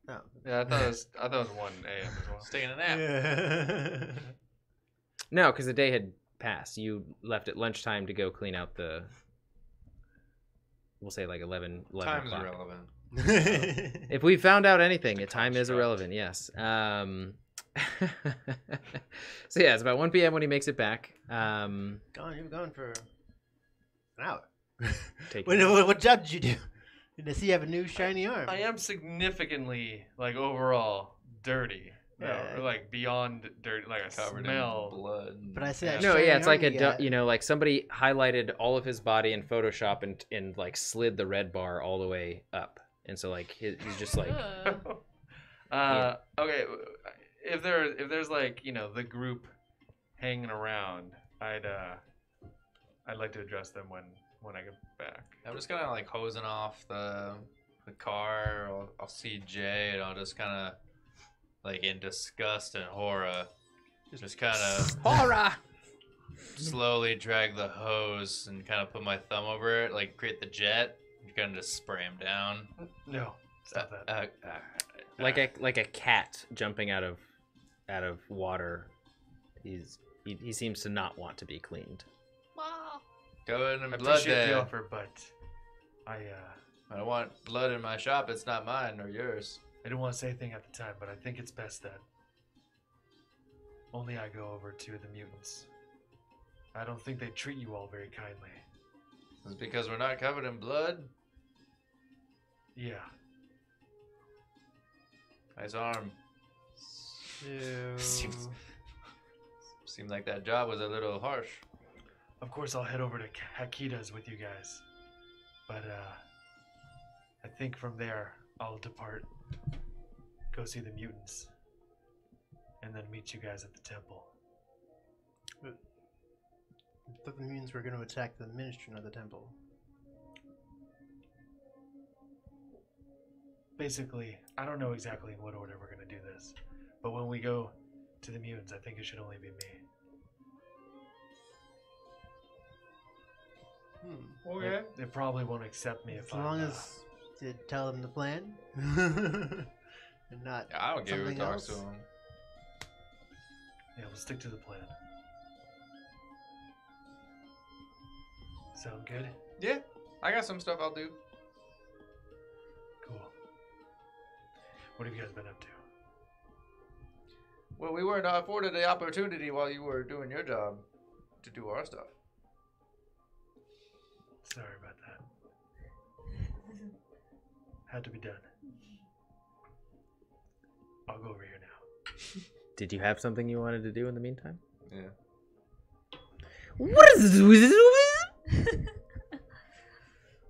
No. Yeah, I thought it was 1 a.m. as well. Just taking a nap. Yeah. No, because the day had passed. You left at lunchtime to go clean out the, we'll say like 11 Time's o'clock. irrelevant. If we found out anything, Just a time is construct. irrelevant, yes. So yeah, it's about 1 p.m. when he makes it back. You've gone for an hour. Take What job did you do? Does he have a new shiny arm? I am significantly, like, overall dirty. Yeah. Or, like, beyond dirty. Like, I Covered smell. in blood. But I say that No, shiny yeah, it's arm like you got. you know, like somebody highlighted all of his body in Photoshop and like slid the red bar all the way up, and so like he's just like, Ugh. Okay, if there's like, you know, the group hanging around, I'd like to address them when I get back. I'm just kind of like hosing off the car. I'll see Jay, and I'll just kind of like in disgust and horror, just kind of horror. slowly drag the hose and kind of put my thumb over it, like create the jet, and kind of just spray him down. No, stop that. Like a cat jumping out of water. He seems to not want to be cleaned. Go in and I blood appreciate the there. offer, but I don't want blood in my shop. It's not mine or yours. didn't want to say anything at the time, but I think it's best that only I go over to the mutants. I don't think they treat you all very kindly. It's because we're not covered in blood. Yeah. Nice arm. So... Seemed like that job was a little harsh. Of course, I'll head over to Hakita's with you guys. But, I think from there, I'll depart, go see the mutants, and then meet you guys at the temple. I thought the mutants were going to attack the ministry of the temple. Basically, I don't know exactly in what order we're going to do this, but when we go to the mutants, I think it should only be me. Okay. They probably won't accept me As if long I'm, as you tell them the plan. And not Yeah, I don't give a something talk else. to him. yeah, we'll stick to the plan. Sound good? Yeah, I got some stuff I'll do. Cool. What have you guys been up to? Well, we weren't afforded the opportunity while you were doing your job to do our stuff. Sorry about that. Had to be done. I'll go over here now. Did you have something you wanted to do in the meantime? Yeah. What is this?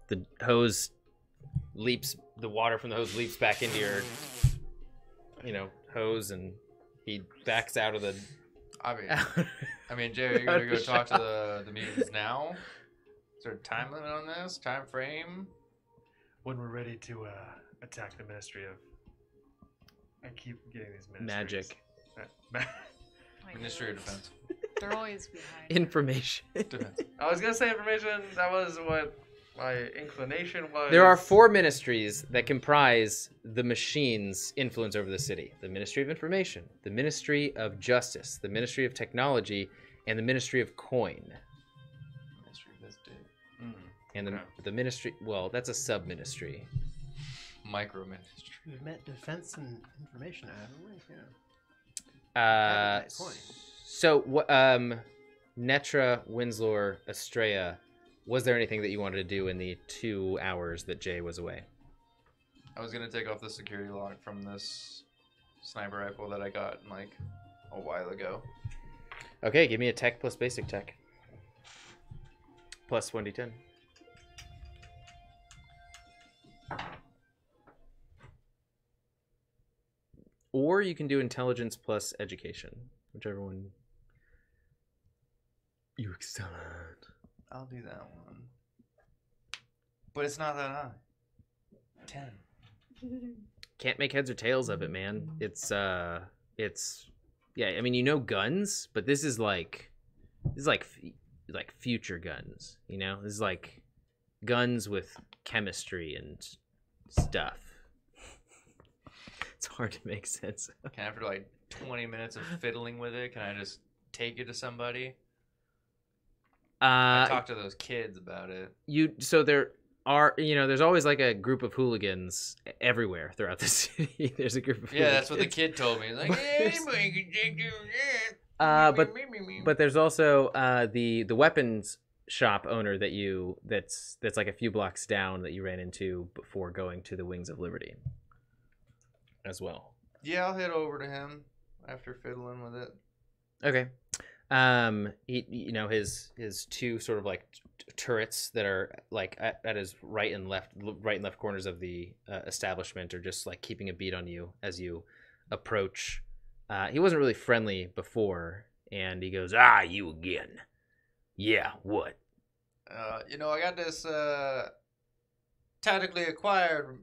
The hose leaps. The water from the hose leaps back into your, hose, and He backs out of the. I mean, Jay, are you gonna go talk to the mutants now? Is there a time limit on this? Time frame? When we're ready to attack the Ministry of... I keep getting these ministries. Magic. Ministry of Defense. They're always behind. Information. Defense. I was gonna say information. That was what my inclination was. There are 4 ministries that comprise the machine's influence over the city. The Ministry of Information, the Ministry of Justice, the Ministry of Technology, and the Ministry of Coin. Ministry of this day. And Okay. the Ministry, well, that's a sub-ministry. Micro-ministry. We've met defense and information, haven't we? Yeah. Coin. So, Netra, Winslor, Astraea, was there anything that you wanted to do in the 2 hours that Jay was away? I was gonna take off the security lock from this sniper rifle that I got like a while ago. Okay, give me a tech plus basic tech. Plus 1d10. Or you can do intelligence plus education, whichever one you excel at. I'll do that one. But it's not that high. 10. Can't make heads or tails of it, man. It's yeah, I mean, you know guns, but this is like future guns, you know? This is like guns with chemistry and stuff. It's hard to make sense of. Can after like 20 minutes of fiddling with it, can I just take it to somebody? I talked to those kids about it. So there are, you know, there's always like a group of hooligans everywhere throughout the city. There's a group of hooligans. That's what the kid told me. He's like, hey, anybody can take you that. But there's also the weapons shop owner that's like a few blocks down that you ran into before going to the Wings of Liberty as well. Yeah, I'll head over to him after fiddling with it. Okay. He, you know, his 2 sort of like turrets that are like at his right and left corners of the establishment are just like keeping a beat on you as you approach. He wasn't really friendly before, and he goes, you again. Yeah, what? You know, I got this tactically acquired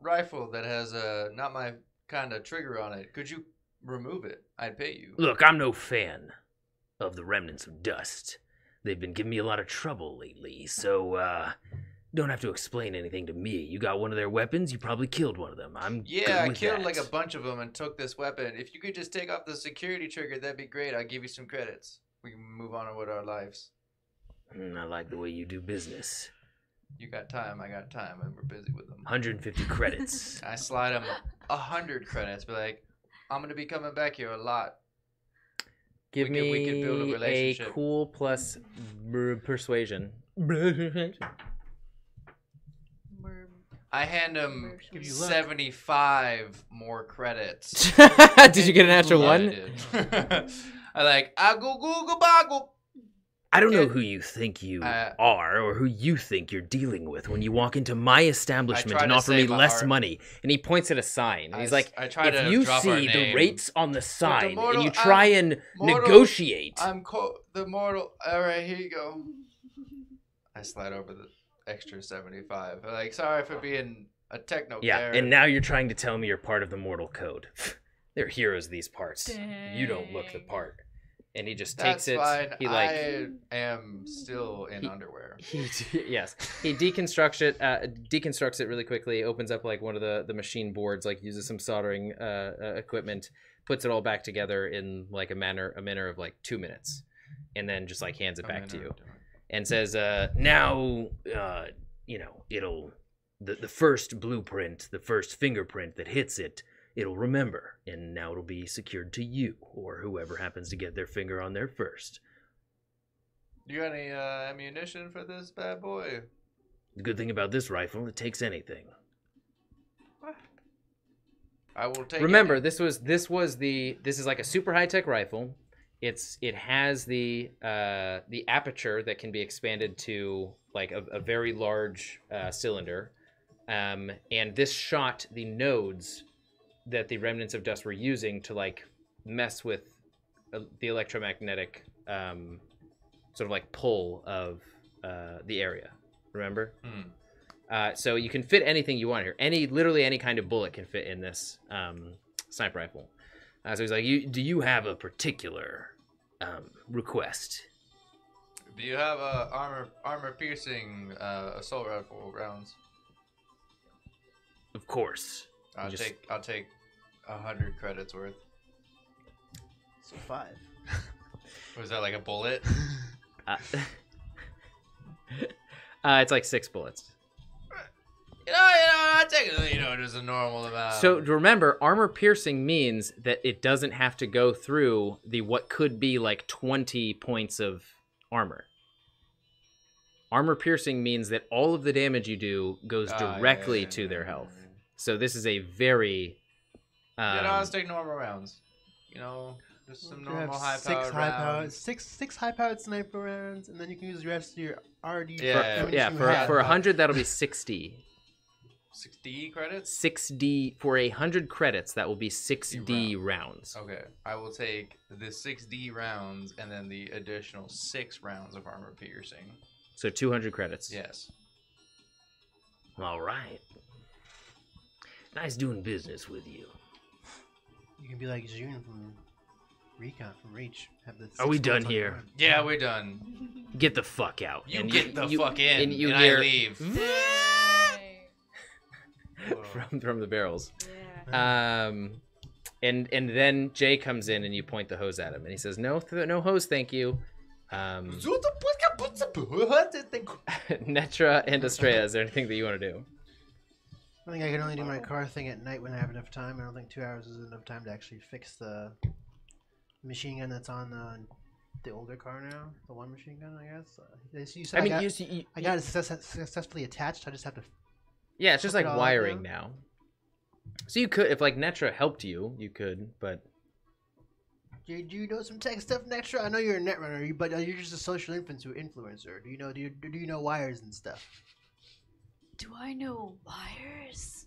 rifle that has not my kind of trigger on it. Could you remove it? I'd pay you. Look, I'm no fan of the remnants of dust. They've been giving me a lot of trouble lately, so don't have to explain anything to me. You got one of their weapons, you probably killed one of them. I'm Yeah, good I with killed that. like a bunch of them and took this weapon. If you could just take off the security trigger, that'd be great. I'll give you some credits. We can move on with our lives. I like the way you do business. You got time, I got time, and we're busy with them. 150 credits. I slide them 100 credits, be like, I'm gonna be coming back here a lot. Give me we could build a relationship. cool plus persuasion. I hand him Give you luck. 75 more credits. Did you get a natural Yeah, I one? did. I like, Aggle Google Boggle. I don't know Okay. who you think you are or who you think you're dealing with when you walk into my establishment tried and to offer me save my less heart. money. And he points at a sign. And he's like, I try to If you drop our see the name. rates on the sign and mortal- you try and mortal- negotiate. I'm the mortal. All right, here you go. I slide over the extra 75. Like, sorry for being a techno. Yeah, Karen. and now you're trying to tell me you're part of the mortal code. They're heroes, these parts. You don't look the Dang. part. and he just That's takes it. fine. He like I am still in underwear. yes, he deconstructs it really quickly. Opens up like one of the machine boards, like uses some soldering equipment, puts it all back together in like a manner of like 2 minutes, and then just like hands it back to you, and says, "Now, you know, it'll the first blueprint, the first fingerprint that hits it." It'll remember, and now it'll be secured to you, or whoever happens to get their finger on there first. You got any ammunition for this bad boy? The good thing about this rifle, it takes anything. I will take. Remember, any. this is like a super high tech rifle. It has the aperture that can be expanded to like a very large cylinder, and this shot the nodes that the remnants of dust were using to like mess with the electromagnetic sort of like pull of the area. Remember? So you can fit anything you want here. Literally any kind of bullet can fit in this sniper rifle. So he's like, do you have a particular request? Do you have armor piercing assault rifle rounds? Of course. I'll take 100 credits worth. So 5. Was that like a bullet? It's like 6 bullets. I take it, just a normal amount. So remember, armor piercing means that it doesn't have to go through what could be like 20 points of armor. Armor piercing means that all of the damage you do goes directly to their health. So this is a very... let's take normal rounds. Just some normal high-powered rounds. Six high-powered sniper rounds, and then you can use the rest of your RD. For 100, that'll be 60. 6D credits? 6D for 100 credits. That will be 6D rounds. Okay, I will take the 6D rounds and then the additional 6 rounds of armor piercing. So 200 credits. Yes. All right. Nice doing business with you. You can be like June from Recon, from Reach. Are we done here? Yeah, we're done. Get the fuck out. You get the fuck in, and I leave. from the barrels. Yeah. And then Jay comes in and you point the hose at him and he says, no hose, thank you. Netra and Astraea, is there anything that you want to do? I think I can only do my car thing at night when I have enough time. I don't think 2 hours is enough time to actually fix the machine gun that's on the older car now. The one machine gun, I guess. You said I got it successfully attached. I just have to... Yeah, it's just like wiring now. So you could, if like Netra helped you, you could, but... Do you know some tech stuff, Netra? I know you're a netrunner, but you're just a social influencer. Do you know wires and stuff? Do I know wires? Is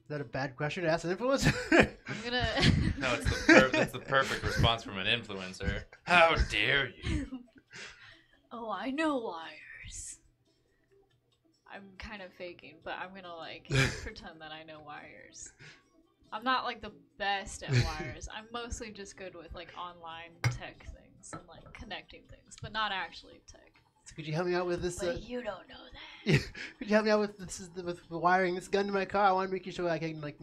that a bad question to ask an influencer? I'm gonna... No, that's the perfect response from an influencer. How dare you? Oh, I know wires. I'm kind of faking, but I'm gonna like pretend that I know wires. I'm not like the best at wires. I'm mostly just good with like online tech things and like connecting things, but not actually tech. So could you help me out with this? But you don't know that. Could you help me out with this? With wiring this gun to my car? I want to make sure I can for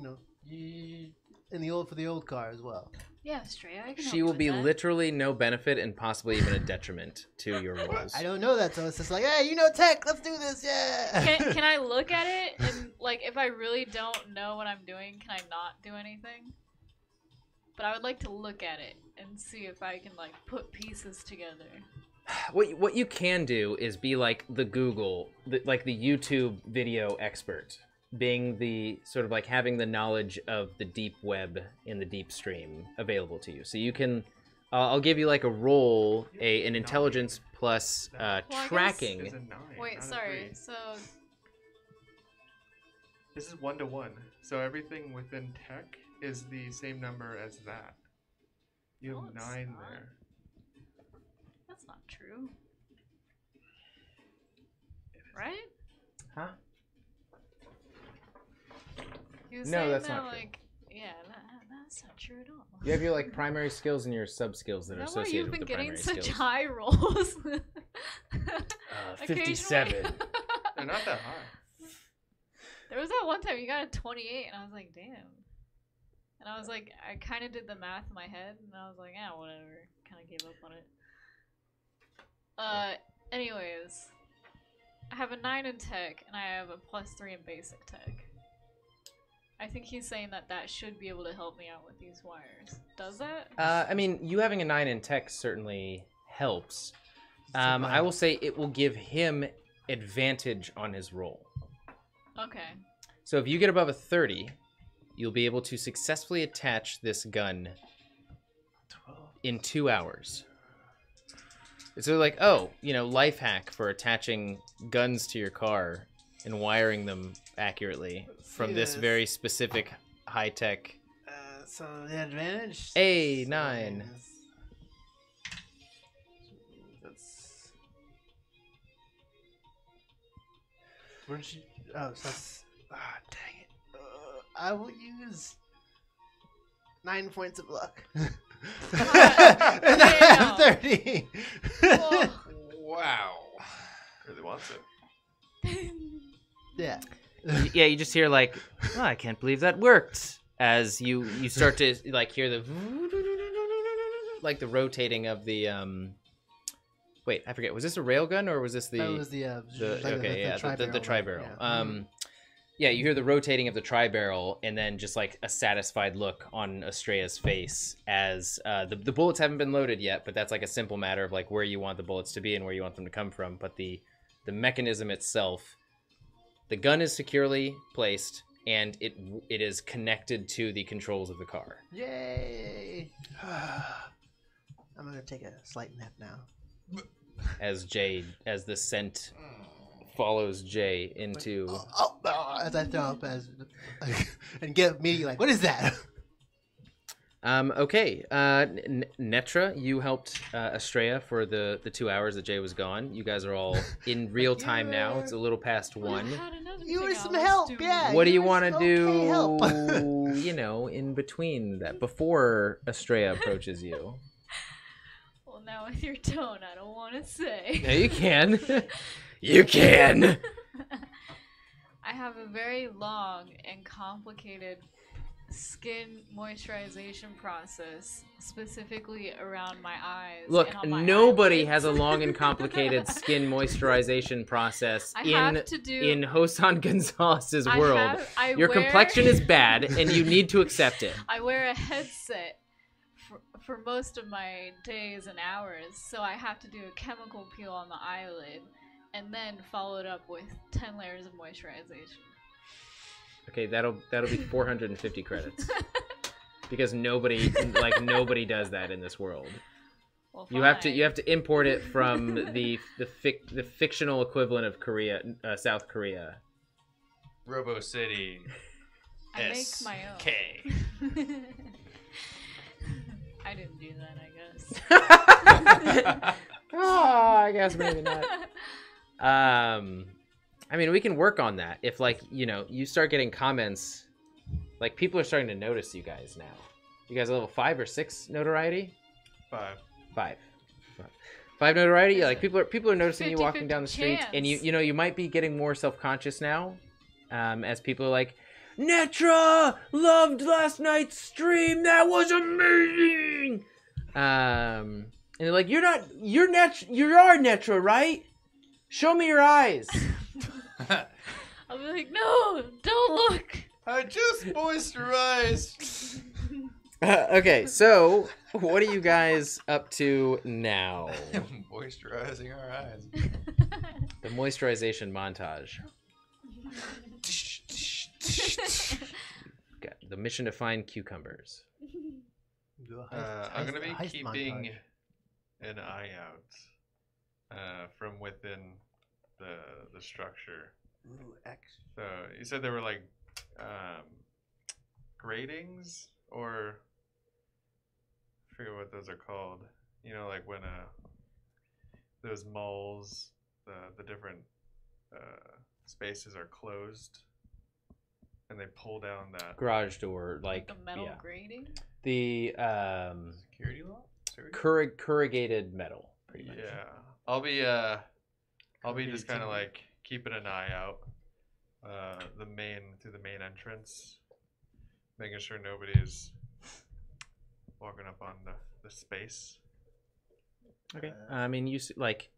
the old car as well. Yeah, Astraea, I can help She you will with be that. literally no benefit and possibly even a detriment to your roles. I don't know that, so it's just like, hey, you know tech, let's do this, yeah. Can I look at it and like if I really don't know what I'm doing, can I not do anything? But I would like to look at it and see if I can like put pieces together. What you can do is be like the like the YouTube video expert, being the sort of like having the knowledge of the deep web in the deep stream available to you. So you can, I'll give you like a roll, an intelligence plus tracking. It's a 9, Wait, not a sorry. 3. So This is 1-to-1. So everything within tech is the same number as that. You have No, it's 9 not. there. that's not true. Right? Huh? You was No, saying that's that, not true. like, yeah, that's not true at all. You have your like primary skills and your sub skills that are Is that why associated you've with been the getting primary such skills. high rolls? 57. Occasionally. They're not that high. There was that one time you got a 28, and I was like, damn. And I was like, I kind of did the math in my head, and I was like, whatever. Kind of gave up on it. Anyways, I have a 9 in tech, and I have a +3 in basic tech. I think he's saying that should be able to help me out with these wires. Does that? I mean, you having a 9 in tech certainly helps. I will say it will give him advantage on his roll. Okay. So if you get above a 30, you'll be able to successfully attach this gun in 2 hours. So like, life hack for attaching guns to your car and wiring them accurately from this very specific high-tech So the advantage. A 9. That's. Where did you? Oh, so that's. Ah, dang it. I will use 9 points of luck. And I have 30. Whoa. Wow. Really wants it. Yeah. Yeah, you just hear like, oh, I can't believe that worked. As you start to like hear the like the rotating of the Wait, I forget. Was this a railgun or was this the? That was the the tri-barrel. Yeah. Yeah, you hear the rotating of the tri-barrel, and then just like a satisfied look on Astraea's face as the bullets haven't been loaded yet, but that's like a simple matter of like where you want the bullets to be and where you want them to come from. But the mechanism itself, the gun is securely placed, and it is connected to the controls of the car. Yay! I'm gonna take a slight nap now. As the scent follows Jay into. As I throw up and get immediately like, what is that? Okay. Netra, you helped Astraea for the 2 hours that Jay was gone. You guys are all in real time now. It's a little past 1. You were some help, yeah. What do you want to okay help. do? You know, in between that, before Astraea approaches you. Well, now with your tone, I don't want to say. Yeah, you can. You can. I have a very long and complicated skin moisturization process, specifically around my eyes. Look, and on my nobody eyelids. has a long and complicated skin moisturization process in Hosan Gonzalez's world. Your complexion is bad, and you need to accept it. I wear a headset for most of my days and hours, so I have to do a chemical peel on the eyelid, and then follow it up with 10 layers of moisturization. Okay, that'll be 450 credits. Because nobody does that in this world. Well, you have to import it from the fictional equivalent of South Korea. Robo City. I make my own. K. I didn't do that, I guess. Oh, I guess maybe not. I mean, we can work on that. If you start getting comments, like people are starting to notice you guys now. You guys are level 5 or 6 notoriety? 5 notoriety. Yeah, like people are noticing you walking down the street, chance. and you might be getting more self-conscious now, as people are like, Netra loved last night's stream. That was amazing. And they're like, you are Netra, right? Show me your eyes. I'll be like, no, don't look. I just moisturized. Okay, so what are you guys up to now? Moisturizing our eyes. The moisturization montage. Got the mission to find cucumbers. I'm gonna be keeping an eye out from within the structure. Ooh, So you said there were like gratings, or I forget what those are called. You know, like when those malls, the different spaces are closed, and they pull down that Garage door, like A metal grating? the Security lock? corrugated metal, pretty much. Yeah, I'll be just kind of like keeping an eye out through the main entrance, making sure nobody's walking up on the space. Okay. I mean, you like.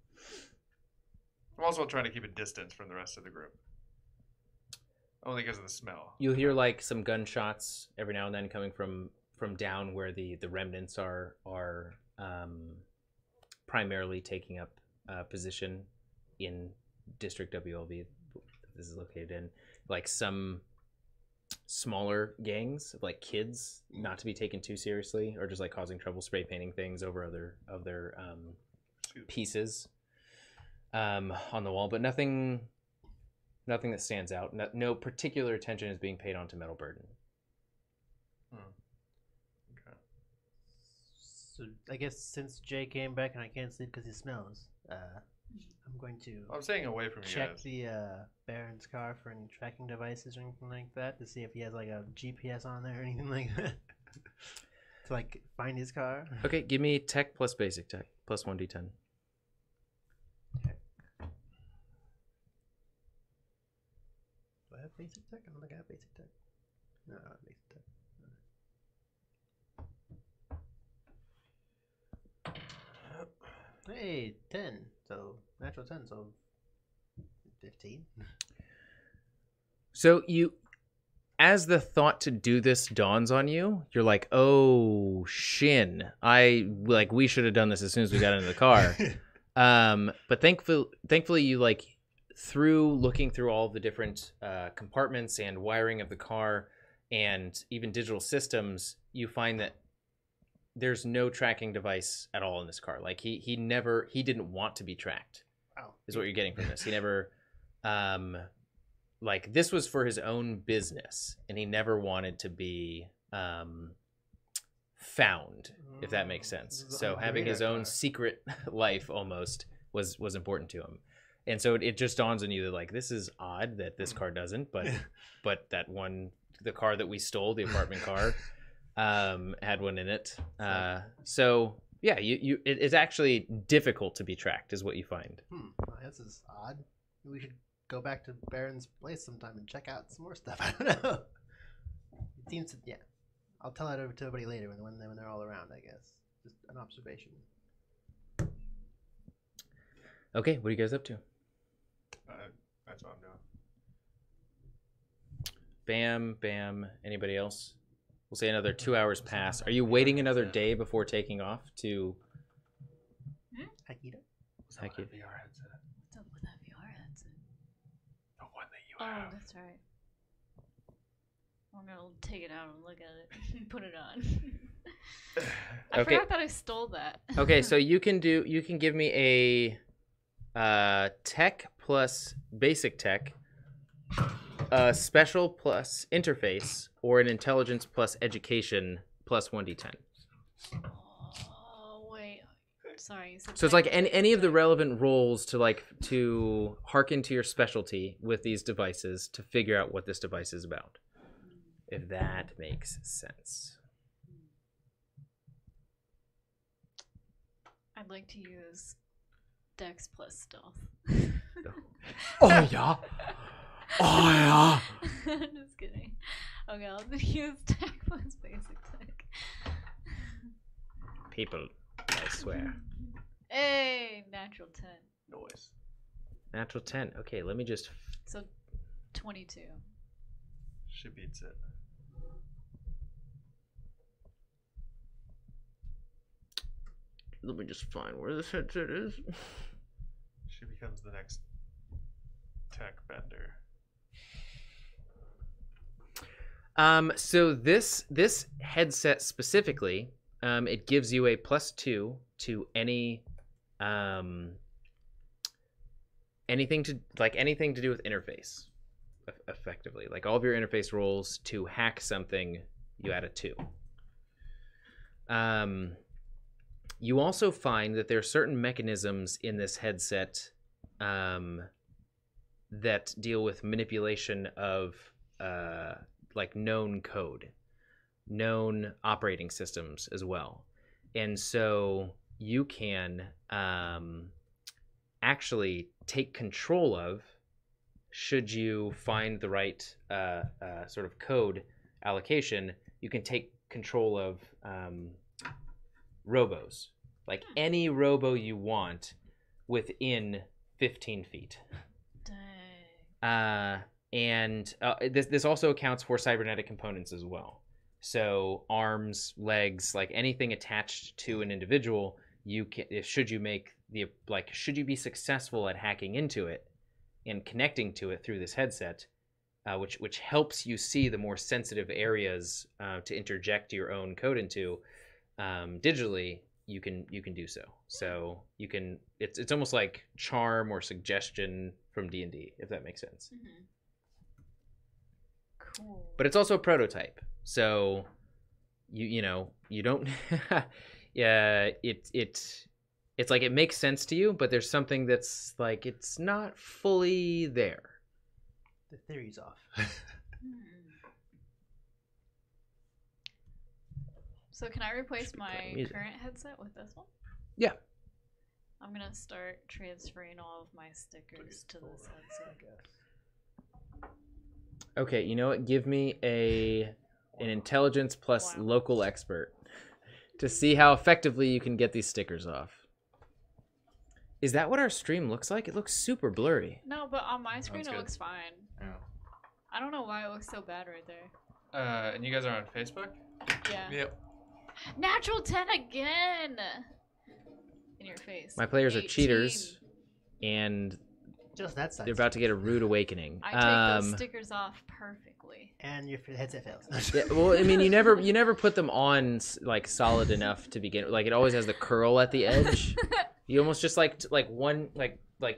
I'm also trying to keep a distance from the rest of the group, only because of the smell. You'll hear like some gunshots every now and then coming from down where the remnants are primarily taking up position in District WLB. This is located in, like, some smaller gangs of like kids, not to be taken too seriously, or just like causing trouble, spray painting things over other pieces on the wall, but nothing that stands out. No particular attention is being paid onto Metal Burden. So I guess since Jay came back and I can't sleep because he smells, I'm going to I'm staying away from you check guys. the Baron's car for any tracking devices or anything like that to see if he has like a GPS on there or anything like that to like find his car. Okay, give me tech plus basic tech plus 1d10. Tech. Do I have basic tech? I don't think I have basic tech. No, I don't have basic tech. Hey, 10. So, natural 10, so 15. So you, as the thought to do this dawns on you, you're like, oh, shin. We should have done this as soon as we got into the car. But thankfully you like, through looking through all the different compartments and wiring of the car and even digital systems, you find that there's no tracking device at all in this car. Like he didn't want to be tracked. Wow. Is what you're getting from this. He never, like this was for his own business and he never wanted to be found, if that makes sense. So having his own secret life almost was important to him. And so it just dawns on you that like, this is odd that this car doesn't, but that one, the car that we stole, the apartment car, had one in it. So yeah, it's actually difficult to be tracked is what you find. Well, this is odd. We should go back to Baron's place sometime and check out some more stuff. I don't know. It seems to, yeah. I'll tell that over to everybody later when they're all around, I guess. Just an observation. Okay, what are you guys up to? That's what I'm doing. Bam, bam. Anybody else? We'll say another 2 hours pass. Are you waiting another day before taking off to... Akita? Heck yeah. VR headset. What's up with that VR headset? The one that you Oh, have. that's right. I'm gonna take it out and look at it and put it on. I Okay. forgot that I stole that. Okay, so you can give me a tech plus basic tech, a special plus interface, or an intelligence plus education plus 1d10. Oh wait, sorry. You said So it's like tech- any of the relevant roles to hearken to your specialty with these devices to figure out what this device is about. If that makes sense. I'd like to use Dex plus stealth. Oh yeah. Oh yeah. Just kidding. Okay, I'll use tech plus basic tech. People, I swear. Hey, natural 10. Noise. Natural 10. Okay, let me just... So 22. She beats it. Let me just find where this headset is. She becomes the next tech vendor. So this headset specifically, it gives you a +2 to any anything to do with interface, effectively. Like all of your interface roles to hack something, you add a 2. You also find that there are certain mechanisms in this headset that deal with manipulation of like known code, known operating systems as well. And so you can actually take control of, should you find the right sort of code allocation, you can take control of robos, like any robo you want within 15 feet. Dang. And this also accounts for cybernetic components as well. So arms, legs, like anything attached to an individual, you can, should you be successful at hacking into it and connecting to it through this headset, which helps you see the more sensitive areas to interject your own code into digitally, you can do so. So you can, it's almost like charm or suggestion from D&D, if that makes sense. Mm-hmm. Cool. But it's also a prototype, so you don't yeah, it's like it makes sense to you, but there's something that's like it's not fully there. The theory's off. So can I replace Should be my playing music. current headset with this one? Yeah. I'm gonna start transferring all of my stickers to this headset. Okay, you know what? Give me an intelligence plus Wow. local expert to see how effectively you can get these stickers off. Is that what our stream looks like? It looks super blurry. No, but on my screen That's it good. looks fine. Yeah. I don't know why it looks so bad right there. And you guys are on Facebook? Yeah. Yep. Natural 10 again! In your face. My players are 18. cheaters, and Just that side. they're about to get a rude awakening. I take those stickers off perfectly. And your headset fails. Yeah, well, I mean, you never put them on like solid enough to begin. Like it always has the curl at the edge. You almost just like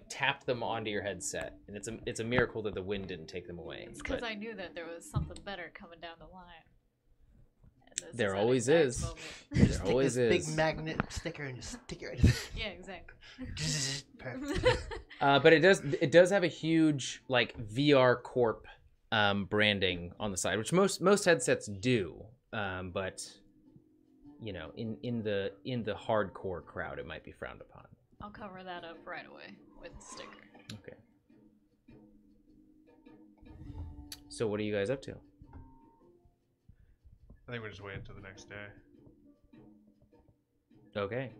tap them onto your headset, and it's a miracle that the wind didn't take them away. It's because But I knew that there was something better coming down the line. And this There that always exact is. moment. Just there take always this is. big magnet sticker and just stick it right in the... Yeah, exactly. Perfect. But it does have a huge like VR Corp branding on the side, which most headsets do. But you know, in the hardcore crowd, it might be frowned upon. I'll cover that up right away with a sticker. Okay. So what are you guys up to? I think we're just waiting until the next day. Okay.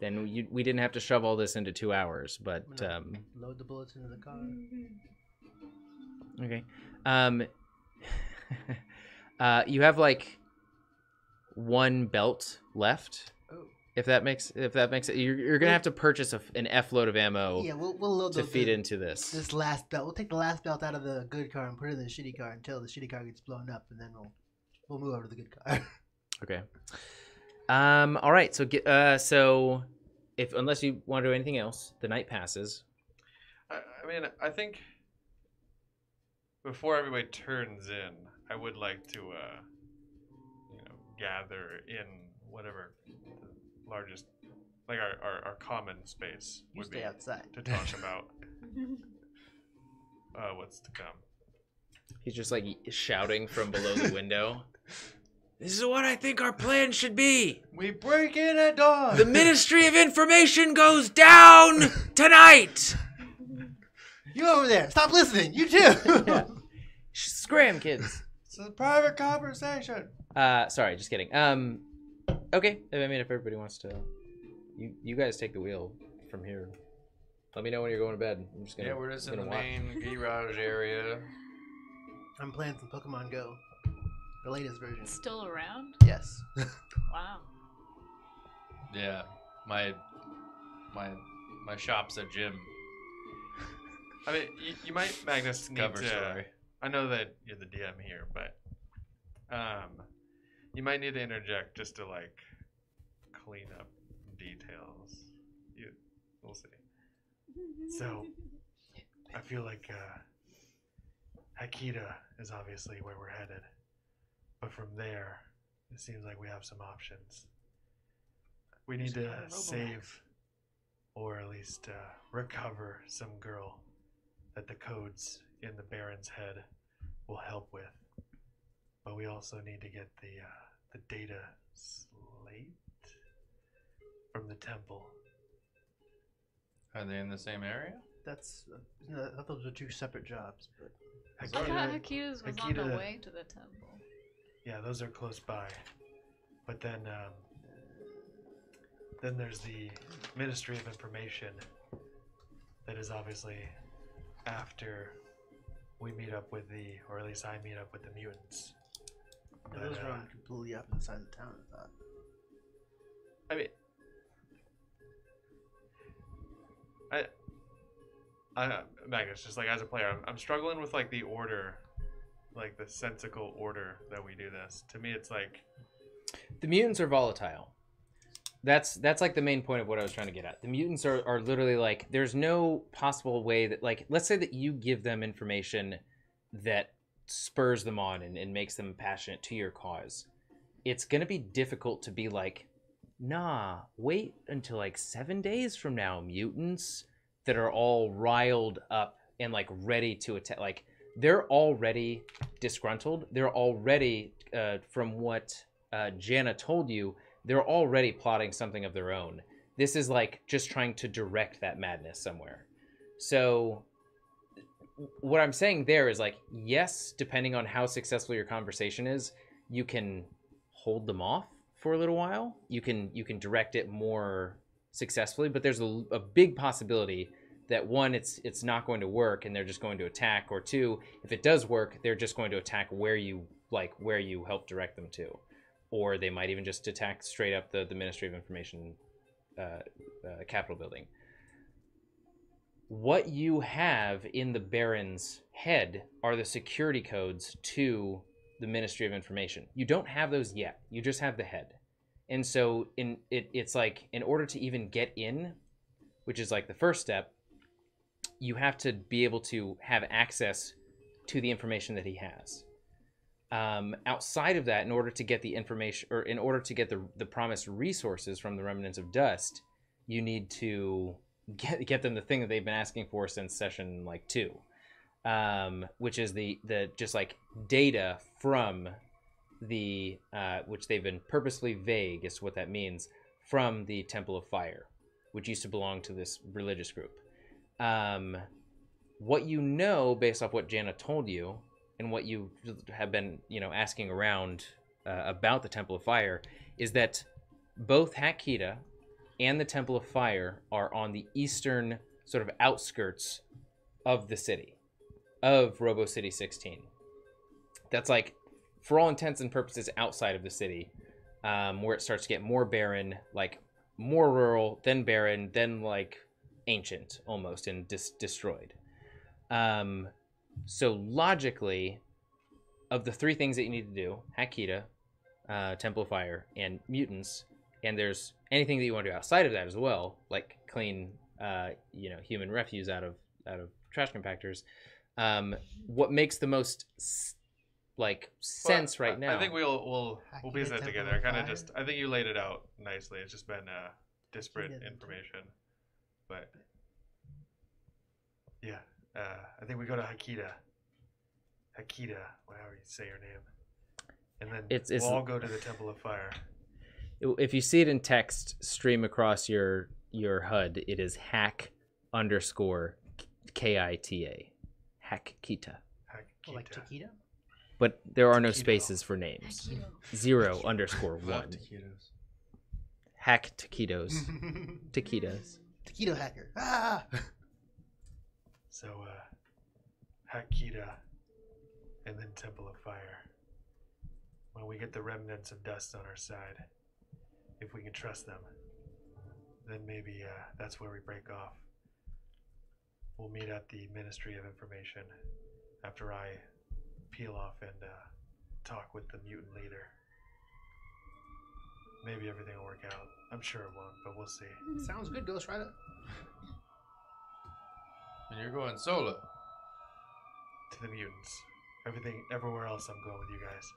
Then we didn't have to shove all this into 2 hours, but Load the bullets into the car. okay. You have like one belt left. Oh. If that makes it, you're gonna have to purchase an F load of ammo Yeah, we'll load to feed into this. this last belt. We'll take the last belt out of the good car and put it in the shitty car until the shitty car gets blown up, and then we'll move over to the good car. Okay. All right. So unless you want to do anything else, the night passes. I mean, I think before everybody turns in, I would like to, gather in whatever the largest, like our common space You would stay be outside. to talk about what's to come. He's just like shouting from below the window. This is what I think our plan should be. We break in at dawn. The Ministry of Information goes down tonight. You over there! Stop listening. You too. Yeah. Scram, kids. It's a private conversation. Sorry, just kidding. Okay. I mean, if everybody wants to, you guys take the wheel from here. Let me know when you're going to bed. I'm just gonna. Yeah, we're just in the watch. main garage area. I'm playing some Pokemon Go, the latest version. Still around? Yes. Wow. Yeah, my shop's a gym. I mean, you might, Magnus, need Cover to. story. I know that you're the DM here, but you might need to interject just to like clean up details. We'll see. So, I feel like Hakita is obviously where we're headed, but from there, it seems like we have some options. We need to save, or at least recover, some girl that the codes in the Baron's head will help with. But we also need to get the data slate from the temple. Are they in the same area? That's. I thought those were two separate jobs, but. I thought Hakita's was on the Hakita- way to the temple. Yeah, those are close by. But then there's the Ministry of Information that is obviously after we meet up with or at least I meet up with the mutants. Yeah, those were on completely up inside the town, I thought. I mean, Magnus, just like as a player, I'm struggling with like the order, like the sensical order that we do this. To me, it's like The mutants are volatile. That's like the main point of what I was trying to get at. The mutants are literally like, there's no possible way that, like, let's say that you give them information that spurs them on and makes them passionate to your cause. It's going to be difficult to be like, nah, wait until like 7 days from now. Mutants that are all riled up and like ready to attack. Like they're already disgruntled. They're already, from what Jana told you, they're already plotting something of their own. This is like just trying to direct that madness somewhere. So what I'm saying there is like, yes, depending on how successful your conversation is, you can hold them off for a little while. You can direct it more successfully, but there's a big possibility that one, it's not going to work and they're just going to attack, or two, if it does work, they're just going to attack where you help direct them to, or they might even just attack straight up the Ministry of Information Capitol building. What you have in the Baron's head are the security codes to the Ministry of Information. You don't have those yet. You just have the head. And so it's like, in order to even get in, which is like the first step, you have to be able to have access to the information that he has. Outside of that, in order to get the information, or in order to get the promised resources from the Remnants of Dust, you need to get them the thing that they've been asking for since session like 2, which is the just like data from the which they've been purposefully vague as to what that means, from the Temple of Fire, which used to belong to this religious group. What you know based off what Jana told you and what you have been, asking around about the Temple of Fire, is that both Hakita and the Temple of Fire are on the eastern sort of outskirts of the city, of Robo City 16. That's like, for all intents and purposes, outside of the city, where it starts to get more barren, like more rural, then barren, then like ancient almost, and destroyed. So logically, of the 3 things that you need to do, Hakita, Temple of Fire, and mutants, and there's anything that you want to do outside of that as well, like clean, human refuse out of trash compactors. What makes the most sense right now? I think we'll piece that together. I think you laid it out nicely. It's just been disparate information, but yeah, I think we go to Hakita, whatever you say your name, and then we'll all go to the Temple of Fire. If you see it in text stream across your HUD, it is hack_KITA. Hackita. Like Taquito? But there are no spaces for names. 0_1. Hack taquitos. Taquitos. Taquito hacker. Ah! So, Hakita, and then Temple of Fire. When we get the Remnants of Dust on our side, if we can trust them, then maybe that's where we break off. We'll meet at the Ministry of Information after I peel off and talk with the mutant leader. Maybe everything will work out. I'm sure it won't, but we'll see. Sounds good, Ghost Rider. And you're going solo. To the mutants. Everywhere else I'm going with you guys.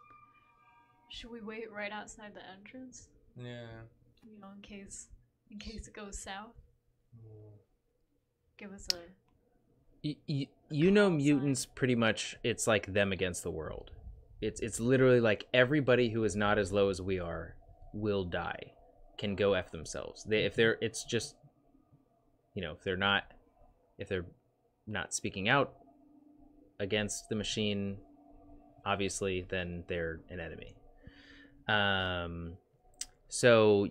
Should we wait right outside the entrance? Yeah. In case it goes south. Give us a. Mutants pretty much, it's like them against the world. It's literally like everybody who is not as low as we are will die, can go F themselves. If they're not speaking out against the machine, obviously, then they're an enemy. So,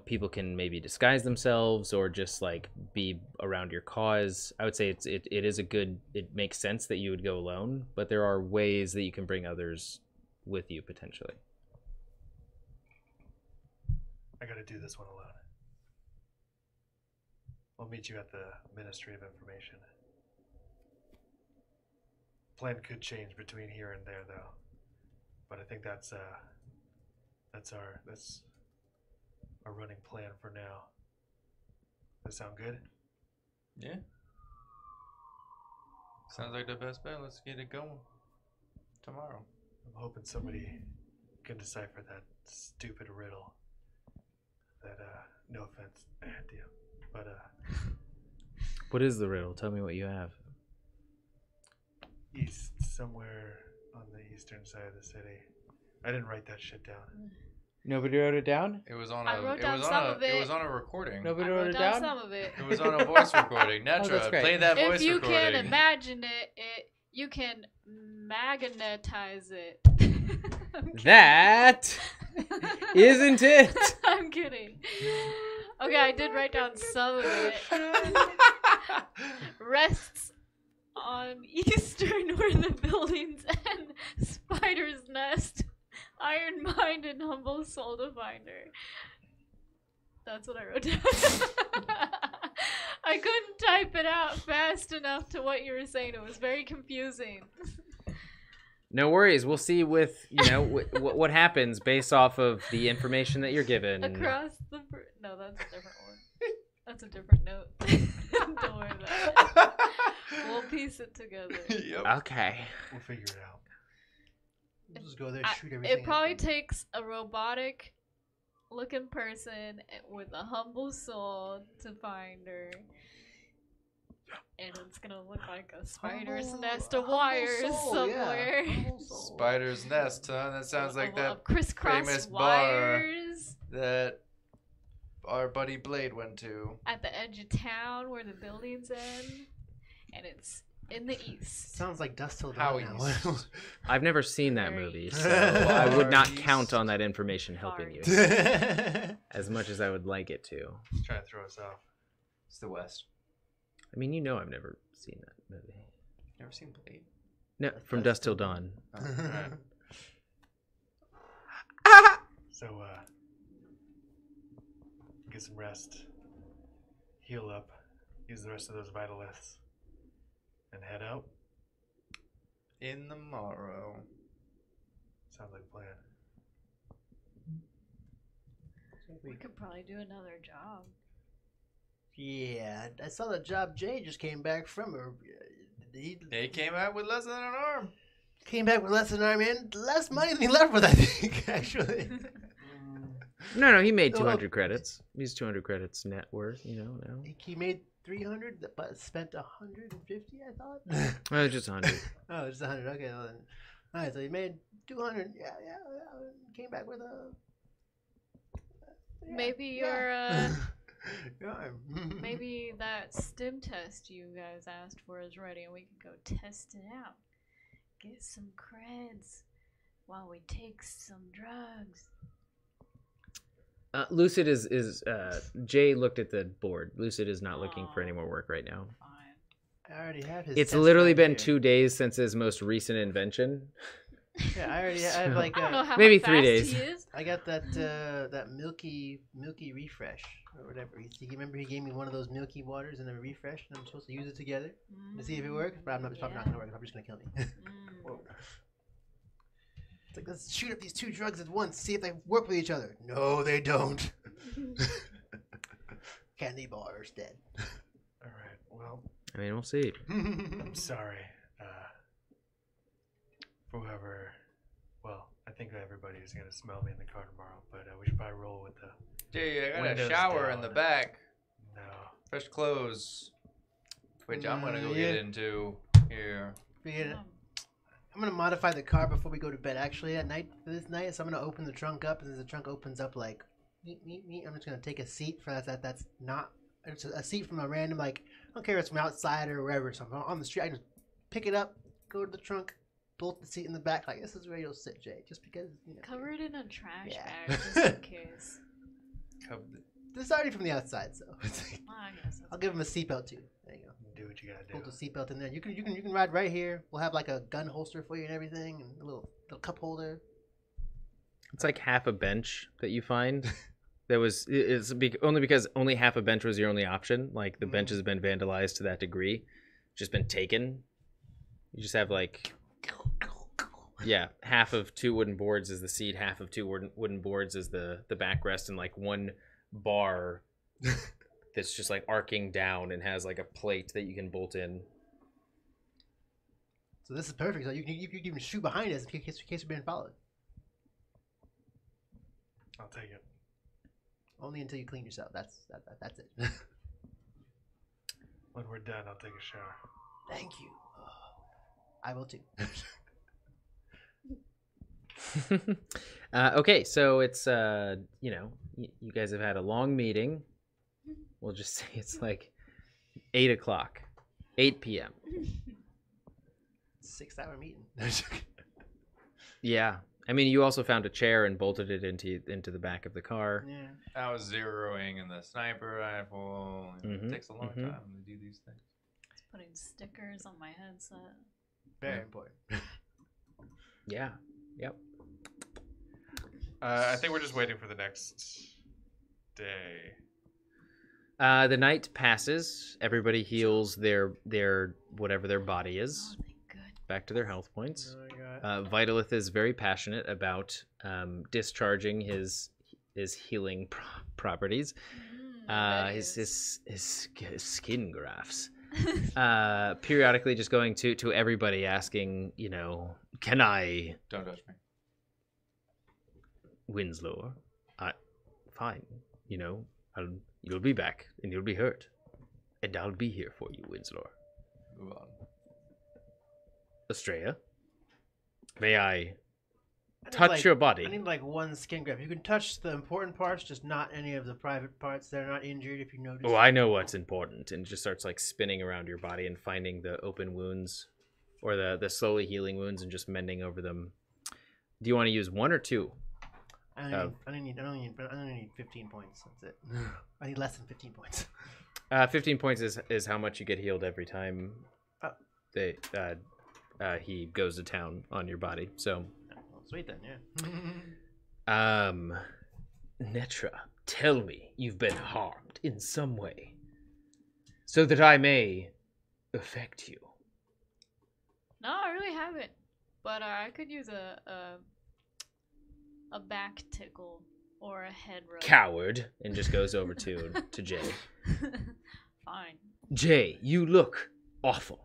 people can maybe disguise themselves or just like be around your cause. I would say it makes sense that you would go alone, but there are ways that you can bring others with you potentially. I gotta do this one alone. I'll meet you at the Ministry of Information. Plan could change between here and there, though. But I think that's our running plan for now. Does that sound good? Yeah. Sounds like the best bet. Let's get it going tomorrow. I'm hoping somebody can decipher that stupid riddle. that no offense to you, but What is the riddle? Tell me what you have. east somewhere on the eastern side of the city. I didn't write that shit down. Nobody wrote it down? It was on I a. wrote It down was some on of a. It it. was on a recording. Nobody I wrote wrote it down down? some of it. It was on a voice recording. that's Netra, great. play that If voice you recording. can imagine it, you can magnetize it. I'm kidding. That isn't it? I'm kidding. Okay, I did write down some of it. Rests on eastern where the buildings end. Spider's nest. Iron mind and humble soul to find her. That's what I wrote down. I couldn't type it out fast enough to what you were saying. It was very confusing. No worries. We'll see with, what happens based off of the information that you're given. Across the... No, that's a different one. That's a different note. Don't worry about it. We'll piece it together. Yep. Okay. We'll figure it out. We'll just go there, shoot everything. It probably takes a robotic looking person with a humble soul to find her. And it's gonna look like a spider's nest of wires somewhere. Spider's nest, huh? That sounds like that crisscross famous bar. wires that our buddy Blade went to. at the edge of town where the buildings end, and it's in the east. Sounds like Dust Till How Dawn now. I've never seen that Very movie, east. so I would not Far count east. on that information helping you Far as much as I would like it to. He's trying to throw us off. It's the West. I mean, I've never seen that movie. Never seen Blade? No, from Dusk Till Dawn. Oh, alright. So, get some rest, heal up, use the rest of those vitalists, and head out. In the morrow. Sounds like a plan. We could probably do another job. Yeah, I saw the job Jay just came back from. He They came out with less than an arm. came back with less than an arm and less money than he left with, I think, actually. No, he made Oh. 200 credits. He's 200 credits net worth, now. He made 300, but spent 150, I thought. Just 100. Oh, just 100. Okay, well then. All right, so he made 200. Yeah. Came back with a. Maybe your Yeah. maybe that stim test you guys asked for is ready, and we can go test it out. Get some creds while we take some drugs. Lucid is Jay looked at the board. Lucid is not looking for any Aw. more work right now. Fine. I already have his. It's test literally right been here. 2 days since his most recent invention. Yeah, I already have like. I don't know how Maybe fast 3 days. he is. I got that milky refresh or whatever. You remember he gave me one of those milky waters and a refresh, and I'm supposed to use it together to see if it works. But it's probably not gonna work. It's probably just gonna kill me. Mm. It's like, let's shoot up these two drugs at once, see if they work with each other. No, they don't. Candy bar's dead. All right. Well, I mean, we'll see. I'm sorry. For whoever. Well, I think everybody is gonna smell me in the car tomorrow, but we should probably roll with the. Jay, I got Windows a shower down. in the back. No. Fresh clothes. Which I'm gonna go Yeah. get into here. Forget it. I'm gonna modify the car before we go to bed. Actually, at night for this night, so I'm gonna open the trunk up, and as the trunk opens up, like, meet, I'm just gonna take a seat for that's not. It's a seat from a random, like, I don't care if it's from outside or wherever. So if I'm on the street, I just pick it up, go to the trunk, bolt the seat in the back. Like, this is where you'll sit, Jay. Just because. Cover it in a trash Yeah. bag just in case. This is already from the outside, so Well, I guess that's I'll give him a seatbelt too. There you go. Do what you gotta Bolt do. the seatbelt in there. You can ride right here. We'll have like a gun holster for you and everything, and a little cup holder. It's like half a bench that you find. Only because only half a bench was your only option. Like the bench has been vandalized to that degree, just been taken. You just have like, yeah, half of 2 wooden boards is the seat, half of 2 wooden boards is the backrest, and like one bar that's just like arcing down and has like a plate that you can bolt in. So this is perfect. So you can even shoot behind us in case we're being followed. I'll take it. Only until you clean yourself. That's it. When we're done, I'll take a shower. Thank you. I will too. Okay, so it's you know, you guys have had a long meeting. We'll just say it's like 8 o'clock, 8 p.m. 6-hour meeting. Yeah, I mean, you also found a chair and bolted it into the back of the car. Yeah. I was zeroing in the sniper rifle. It takes a long time to do these things. Just putting stickers on my headset. Very important. Yeah. Yep. I think we're just waiting for the next day. The night passes. Everybody heals their whatever their body is. Oh, thank good. Back to their health points. Oh my god. Vitalith is very passionate about discharging his healing properties. His skin grafts. Periodically, just going to everybody asking, you know, can I? Don't touch me. Winslor, fine. You know, you'll be back and you'll be hurt, and I'll be here for you, Winslor. Move on. Astraea, may I I need, touch like- your I body? need like one skin grab. You can touch the important parts, just not any of the private parts. They're not injured if you notice. Oh, I know what's important, and just starts like spinning around your body and finding the open wounds, or the slowly healing wounds, and just mending over them. Do you want to use 1 or 2? I only need 15 points. That's it. I need less than 15 points. 15 points is how much you get healed every time he goes to town on your body. So, Well, sweet then, yeah. Netra, tell me you've been harmed in some way, so that I may affect you. No, I really haven't. But I could use a back tickle or a head rub. Coward, and just goes over to Jay. Fine. Jay, you look awful.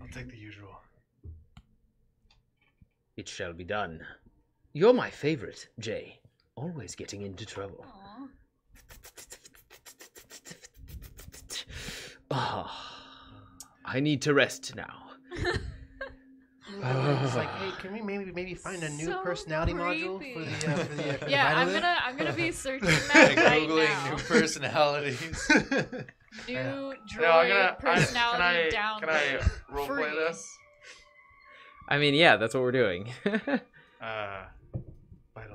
I'll take the usual. It shall be done. You're my favorite, Jay. Always getting into trouble. Aw. I need to rest now. It's like, hey, can we maybe find a new So personality module creepy. for the Yeah, Vitalith? I'm gonna be searching that right Googling now. new personalities. New No, droid personality down. Can I roleplay Free. this? I mean, yeah, that's what we're doing. Vitalith. I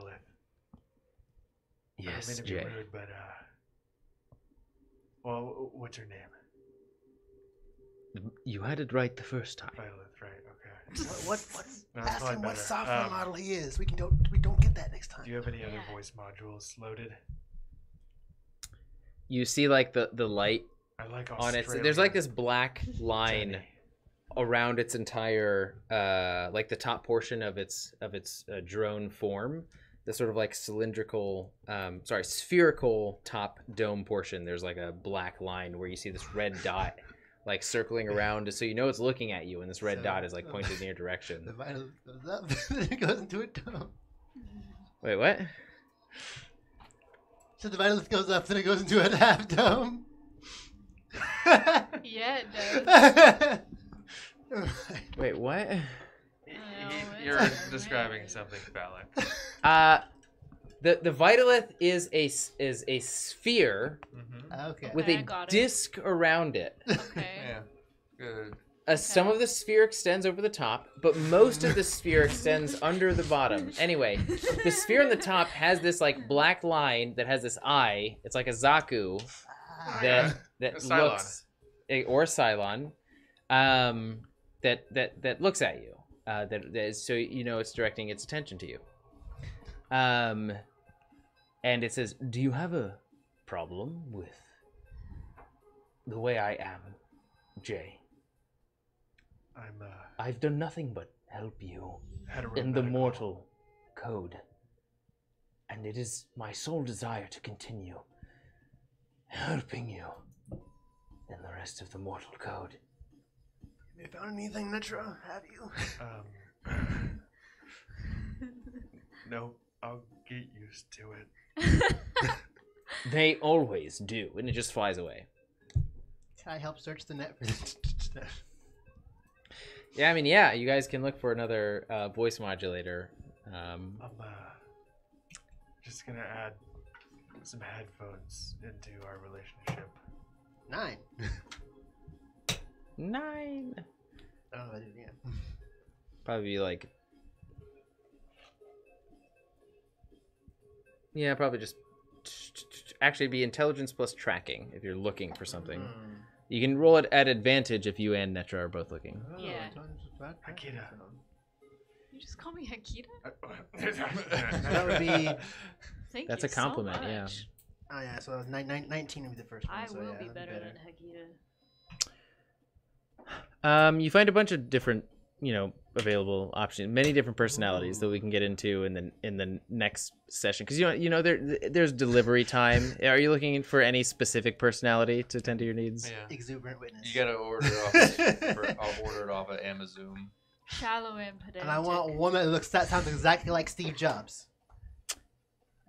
Yes, don't mean to be Jay. rude, but well, what's your name? You had it right the first time. Vitalith, right? Okay. what No, that's ask probably him what better. software model he is. We don't get that next time. Do you have any other Yeah. voice modules loaded? You see, like the light I like on it. Australian. There's like this black line Jenny. around its entire, like the top portion of its drone form. The sort of like cylindrical, spherical top dome portion. There's like a black line where you see this red dot, like circling around, so you know it's looking at you, and this red So- dot is like pointed in your The direction. Vitalith goes up, then it goes into a dome. Wait, what? So the Vitalith goes up, then it goes into a half dome. Yeah, it does. Wait, what? You're it's describing alright. something phallic. The Vitalith is a sphere Mm-hmm. Okay. with I a got it. disc around it. Okay. Yeah. Good. Some of the sphere extends over the top, but most of the sphere extends under the bottom. Anyway, the sphere on the top has this like black line that has this eye. It's like a Zaku that A Cylon. looks, or Cylon, that looks at you. That is, so you know it's directing its attention to you. And it says, "Do you have a problem with the way I am, Jay? I've done nothing but help you in the heteromedical. mortal code, and it is my sole desire to continue helping you in the rest of the mortal code." Have you found anything, Netra? Have you? No, I'll get used to it. They always do, and it just flies away. Can I help search the net for this? Yeah, I mean, yeah, you guys can look for another voice modulator. I'm just gonna add some headphones into our relationship. 9. 9. I don't know if I did, yeah. Probably be like. Yeah, probably just. Actually, be intelligence plus tracking if you're looking for something. You can roll it at advantage if you and Netra are both looking. Yeah. Akita. You just call me Hakita? That would be... Thank That's you a compliment, so yeah. much. Oh, yeah, so 19 would be the first one. I so will yeah, be that'd better than Hakita. You find a bunch of different, available options, many different personalities that we can get into in the next session. Because there's delivery time. Are you looking for any specific personality to tend to your needs? Yeah. Exuberant witness. You gotta order it off. I'll order it off at Amazon. Shallow and pedantic. And I want one that sounds exactly like Steve Jobs.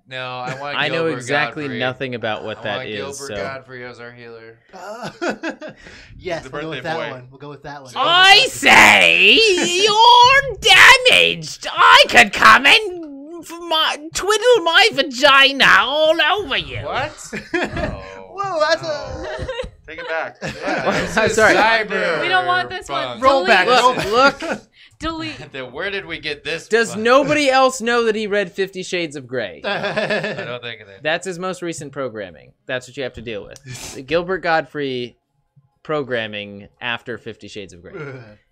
No, I want. I know Gilbert exactly Godfrey. nothing about what I that want is. Gilbert So Godfrey as our healer. Yes, The we'll go with birthday that boy. one. We'll go with that one. I say you're damaged. I could come and twiddle my vagina all over you. What? Whoa, that's a... Take it back. I'm sorry. Cyber. We don't want this one. Roll back. Look, Delete. Then where did we get this? does from? nobody else know that he read 50 Shades of Grey? I don't think of that. That's his most recent programming. That's what you have to deal with. Gilbert Godfrey programming after 50 Shades of Grey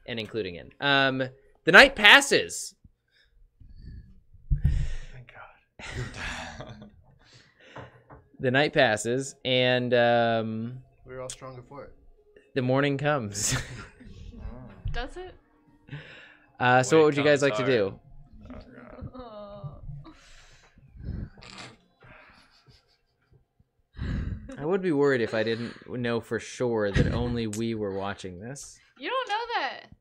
and including in. The night passes. Thank God. The night passes, and We're all stronger for it. the morning comes. Does it? So what would you guys like to do? Oh, God. Oh. I would be worried if I didn't know for sure that only we were watching this. You don't know that.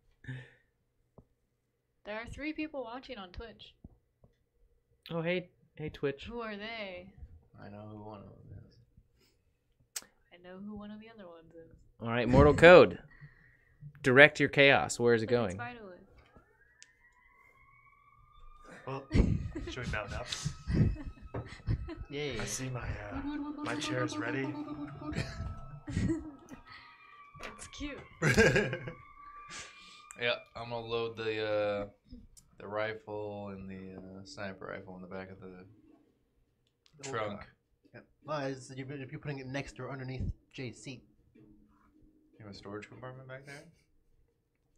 There are 3 people watching on Twitch. Oh, hey Twitch. Who are they? I know who one of them is. I know who one of the other ones is. All right, Mortal Code. Direct your chaos. Where is it Look at going? Spiderwood. Well, should we mount up? Yay. I see my chair is ready. It's cute. Yeah, I'm gonna load the rifle and the sniper rifle in the back of the trunk. Yep. Well, you're putting it next or underneath Jay's seat. You have a storage compartment back there?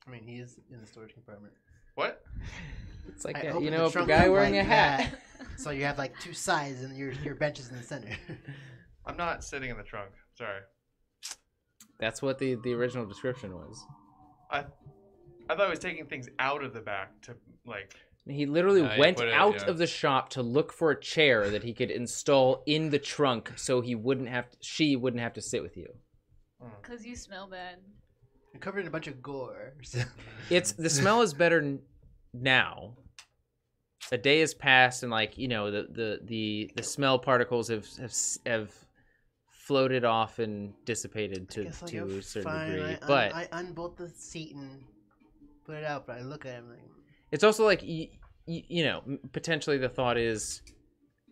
I mean, he is in the storage compartment. What? It's like I a, opened the a trunk guy up wearing like a hat. that. So you have like 2 sides and your bench is in the center. I'm not sitting in the trunk. Sorry. That's what the original description was. I thought I was taking things out of the back to like. He literally No, you went put it- out yeah. of the shop to look for a chair that he could install in the trunk, so she wouldn't have to sit with you. Because you smell bad. You're covered in a bunch of gore. So. The smell is better now. A day has passed, and the smell particles have floated off and dissipated to a certain degree. But I unbolt the seat and put it out, but I look at him like. it's also like potentially the thought is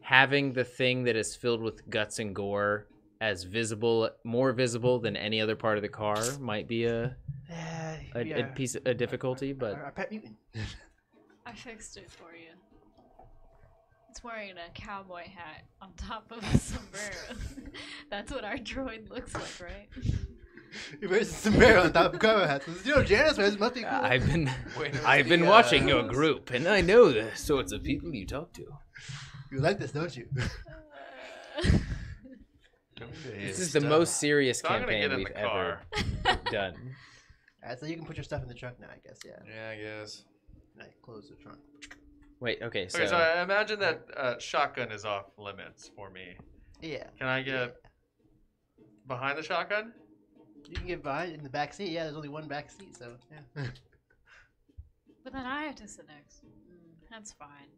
having the thing that is filled with guts and gore as more visible than any other part of the car might be a difficulty, but Our pet mutant. I fixed it for you. It's wearing a cowboy hat on top of a sombrero. That's what our droid looks like, right? He wears a sombrero on top of cowboy hats. Janice wears must be cool. I've been watching your group, and I know the sorts of people you talk to. You like this, don't you? This is the most serious So I'm gonna campaign get in we've the ever car. done. Alright, so you can put your stuff in the trunk now, I guess, yeah. Yeah, I guess. Right, close the trunk. Wait, okay, so, Okay, so I imagine that shotgun is off limits for me. Yeah. Can I get behind the shotgun? You can get behind in the back seat. Yeah, there's only one back seat, so yeah. But then I have to sit next. That's fine.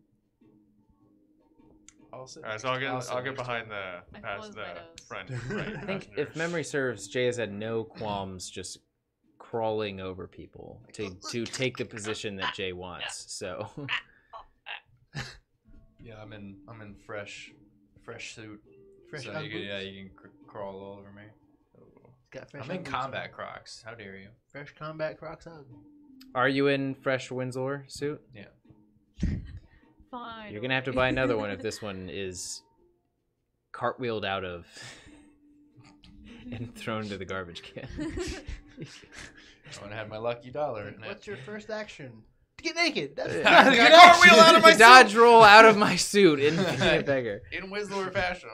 I'll sit. All right, so I'll get behind the close my nose. front. Right, I think if memory serves, Jay has had no qualms just crawling over people to take the position that Jay wants. So Yeah, I'm in fresh suit. Fresh so Ugg you can, boots? yeah, you can crawl all over me. Got fresh I'm in Ugg boots combat on. Crocs. How dare you? Fresh combat Crocs on. are you in fresh Winslor suit? Fine. You're gonna have to buy another one if this one is cartwheeled out of and thrown into the garbage can. I want to have my lucky dollar. In What's it. your first action? To get naked. That's Yeah. not a Get good a cartwheel action. out of my Dodge roll out of my suit in a beggar. In Winslor fashion.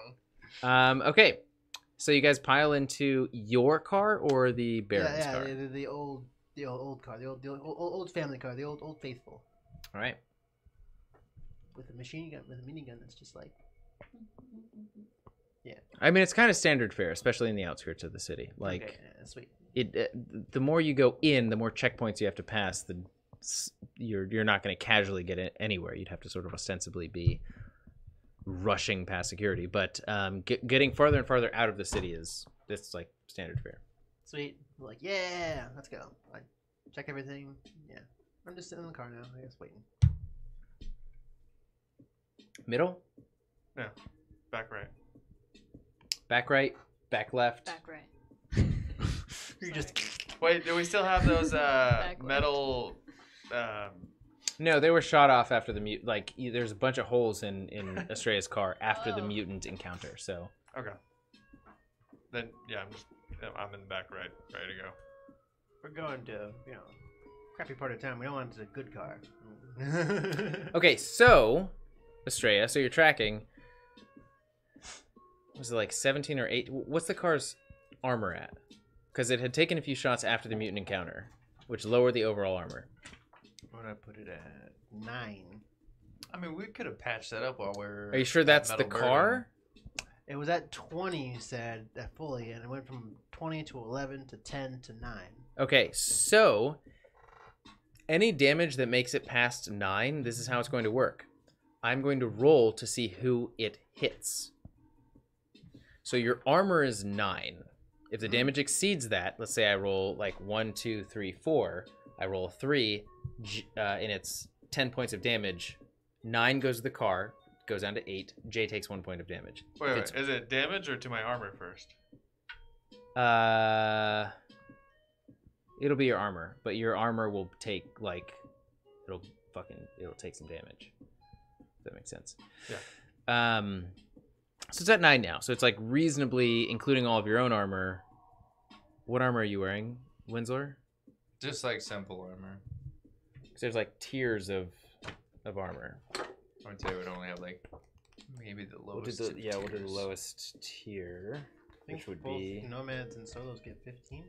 Okay, so you guys pile into your car or the Baron's car? The old car, the old family car, the old faithful, All right. with a machine gun, with a minigun that's just like. I mean, it's kind of standard fare, especially in the outskirts of the city. Like, Okay, yeah, sweet. the more you go in, the more checkpoints you have to pass. You're not going to casually get it anywhere. You'd have to sort of ostensibly be rushing past security. But getting farther and farther out of the city it's like standard fare. Sweet. I'm like, yeah, let's go. I check everything. Yeah. I'm just sitting in the car now, I guess, waiting. Middle, No, back right. back right, back left. Back right. You're just. Wait, do we still have those Back left. metal? No, they were shot off after the mute. Like, there's a bunch of holes in Astraea's car after the Oh. mutant encounter. So Okay. Then yeah, I'm in the back right, ready to go. We're going to, crappy part of town. We don't want a good car. okay, so Astraea, so you're tracking. Was it like 17 or 8? What's the car's armor at? Because it had taken a few shots after the mutant encounter, which lowered the overall armor. What would I put it at? 9. I mean, we could have patched that up while we're. Are you sure that's the Metal Burden. car? It was at 20, you said, at fully, and it went from 20 to 11 to 10 to 9. Okay, so any damage that makes it past 9, this is how it's going to work. I'm going to roll to see who it hits. So your armor is 9. If the damage exceeds that, let's say I roll like 1, 2, 3, 4, I roll a 3, and it's 10 points of damage. 9 goes to the car, goes down to 8. Jay takes 1 point of damage. Wait, is it damage or to my armor first? It'll be your armor, but your armor will take it'll take some damage. If that makes sense. Yeah. So it's at 9 now. So it's like reasonably, including all of your own armor. What armor are you wearing, Winslor? Just like simple armor. Because there's like tiers of armor. I would say it would only have like maybe the We'll lowest. do of the tiers. lowest tier, I think which would both be. Nomads and Solos get 15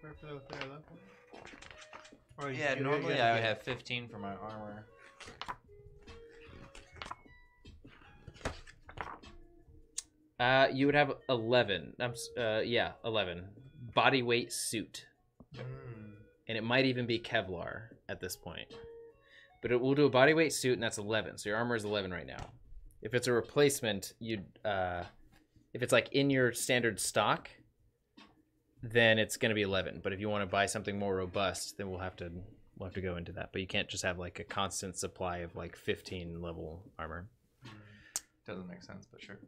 for their level. Or Yeah, you normally get- I would have 15 for my armor. You would have 11. 11. Body weight suit. And it might even be Kevlar at this point. But we'll do a body weight suit, and that's 11. So your armor is 11 right now. If it's a replacement, if it's like in your standard stock, then it's going to be 11. But if you want to buy something more robust, then we'll have to go into that. But you can't just have like a constant supply of like 15 level armor. Doesn't make sense, but sure.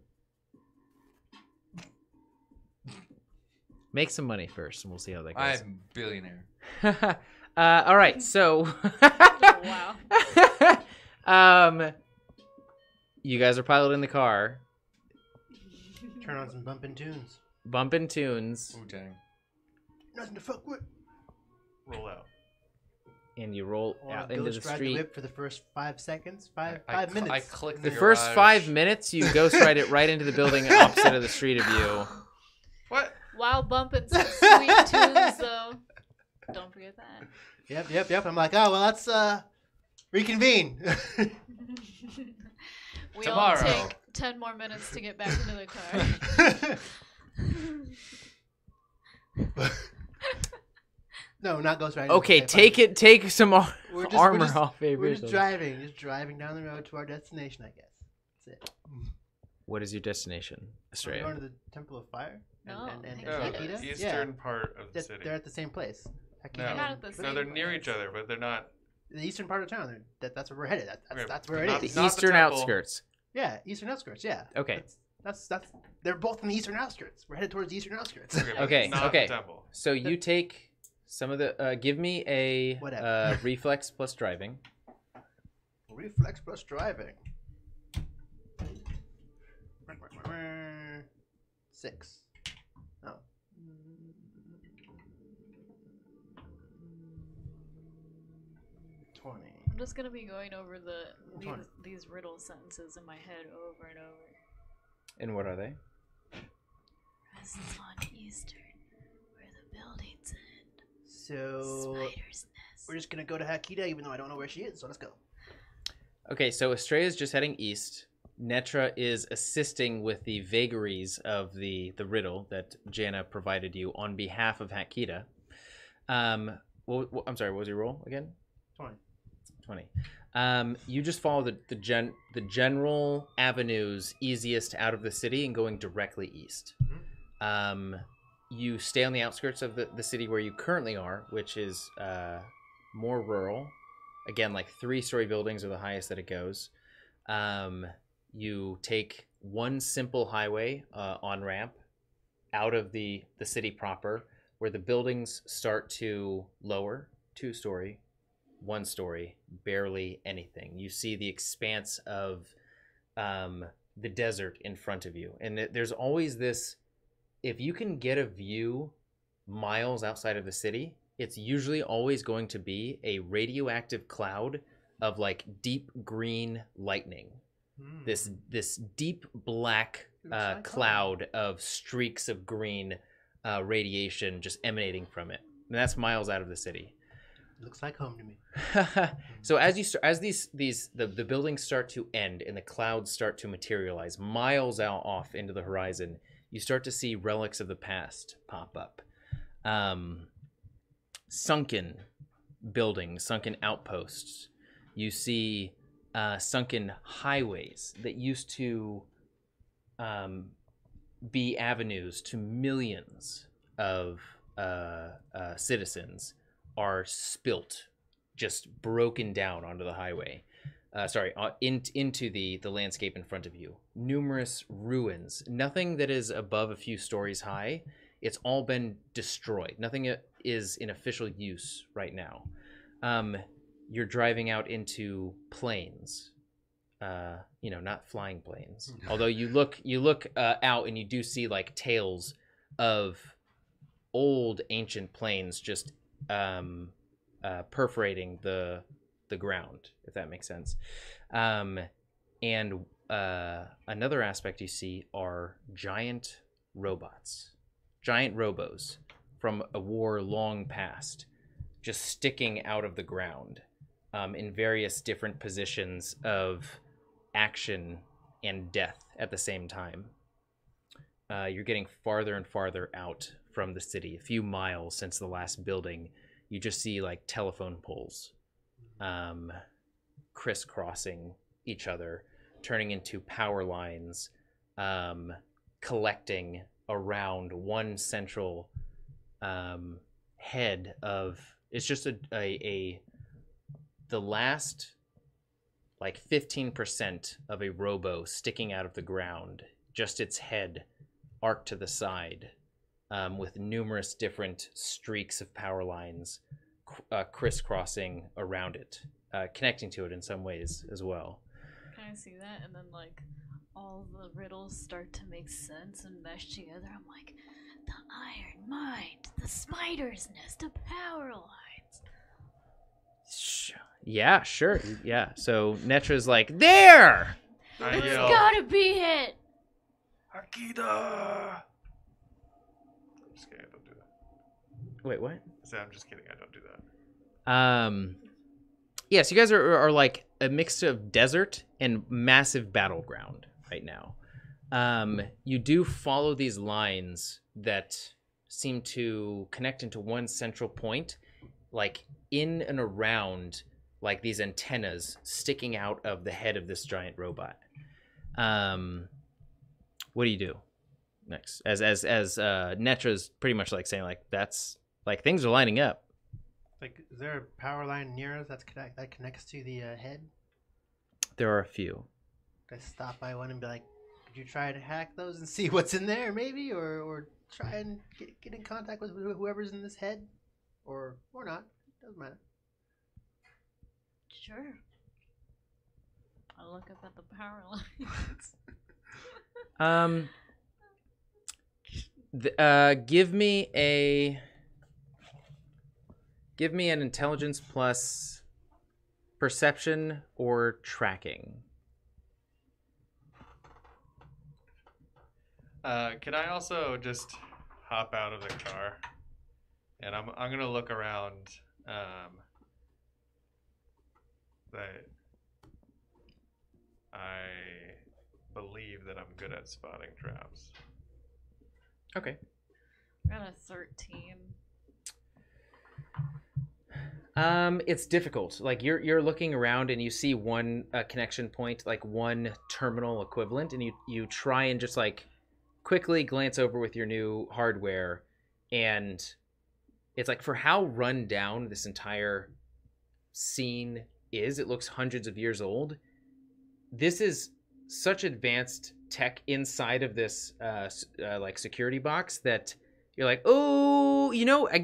Make some money first, and we'll see how that goes. I'm a billionaire. All right, so Wow. you guys are piloting the car, Turn on some bumping tunes. bumping tunes, Wu-Tang. Nothing to fuck with. Roll out. and you roll Or out into the ghost ride the street. whip for the first 5 seconds. Five I minutes. click The first garage. 5 minutes, you ghost ride it right into the building opposite of the street of you. What? While bumping some sweet tunes, though. Don't forget that. Yep. I'm like, oh, well, let's reconvene. We Tomorrow. all take 10 more minutes to get back into the car. No, not ghost riding. Okay, take some We're just- armor we're just- off, We're Avery. just driving down the road to our destination, I guess. That's it. What is your destination, Are we Astraea? going to the Temple of Fire? No, and No, Hakita? the Hakita? eastern part of the They're, city. they're at the same place. No, They're not at the no, same they're near place. each other, but they're not. The eastern part of town. That's where we're headed. Okay, That's where it not- is. The not eastern temple. outskirts. Yeah, eastern outskirts. Yeah. Okay. That's they're both in the eastern outskirts. We're headed towards the eastern outskirts. Okay, but Okay, not okay. the temple. So you take some of the. Give me a Whatever. reflex plus driving. Reflex plus driving. 6. Oh. 20. I'm just gonna be going over Which one? these riddle sentences in my head over and over. And what are they? Rests on Eastern, where the buildings end. So Spider's nest. we're just gonna go to Hakita, even though I don't know where she is. So let's go. Okay, so Astraea is just heading east. Netra is assisting with the vagaries of the riddle that Jana provided you on behalf of Hakita. I'm sorry, what was your roll again? 20. 20. You just follow the general avenues easiest out of the city and going directly east. You stay on the outskirts of the city where you currently are, which is more rural. Again, like 3-story buildings are the highest that it goes. You take one simple highway on ramp out of the city proper, where the buildings start to lower, 2-story, 1-story, barely anything. You see the expanse of the desert in front of you, and there's always this. If you can get a view miles outside of the city, it's usually always going to be a radioactive cloud of like deep green lightning. This deep black like cloud of streaks of green radiation just emanating from it. And that's miles out of the city. Looks like home to me. So as the buildings start to end and the clouds start to materialize miles out off into the horizon, you start to see relics of the past pop up. Sunken buildings, sunken outposts. You see sunken highways that used to be avenues to millions of citizens are spilt, just broken down onto the highway. Into the landscape in front of you. Numerous ruins. Nothing that is above a few stories high. It's all been destroyed. Nothing is in official use right now. You're driving out into plains. Not flying planes. Although you look out and you do see like tails of old ancient planes just perforating the ground, if that makes sense. And another aspect you see are giant robots, giant robos from a war long past, just sticking out of the ground in various different positions of action and death at the same time. You're getting farther and farther out from the city. A few miles since the last building, you just see like telephone poles crisscrossing each other, turning into power lines, collecting around one central head of. It's just the last like 15% of a robo sticking out of the ground, just its head arced to the side, with numerous different streaks of power lines crisscrossing around it, connecting to it in some ways as well. Can I see that? And then like all the riddles start to make sense and mesh together. I'm like, the iron mind, the spider's nest, the power lines. Yeah, sure. Yeah. So Netra's like, there! I It's yell, gotta be it! Akita! I'm just kidding, I don't do that. Wait, what? I'm just kidding, I don't do that. Yeah, so you guys are like a mix of desert and massive battleground right now. You do follow these lines that seem to connect into one central point, like in and around like these antennas sticking out of the head of this giant robot. what do you do next? As Netra's pretty much like saying like that's like things are lining up. Like, is there a power line near us that connects to the head? There are a few. Could I stop by one and be like, could you try to hack those and see what's in there, maybe, or try and get in contact with whoever's in this head, or not? Doesn't matter. Sure. I look up at the power lines. Give me an intelligence plus perception or tracking. Can I also just hop out of the car, and I'm gonna look around. That I believe that I'm good at spotting traps. Okay. I got a 13. It's difficult. Like you're looking around and you see one connection point, like one terminal equivalent, and you try and just like quickly glance over with your new hardware, and it's like for how run down this entire scene is, it looks hundreds of years old. This is such advanced tech inside of this like security box that you're like, oh, you know, I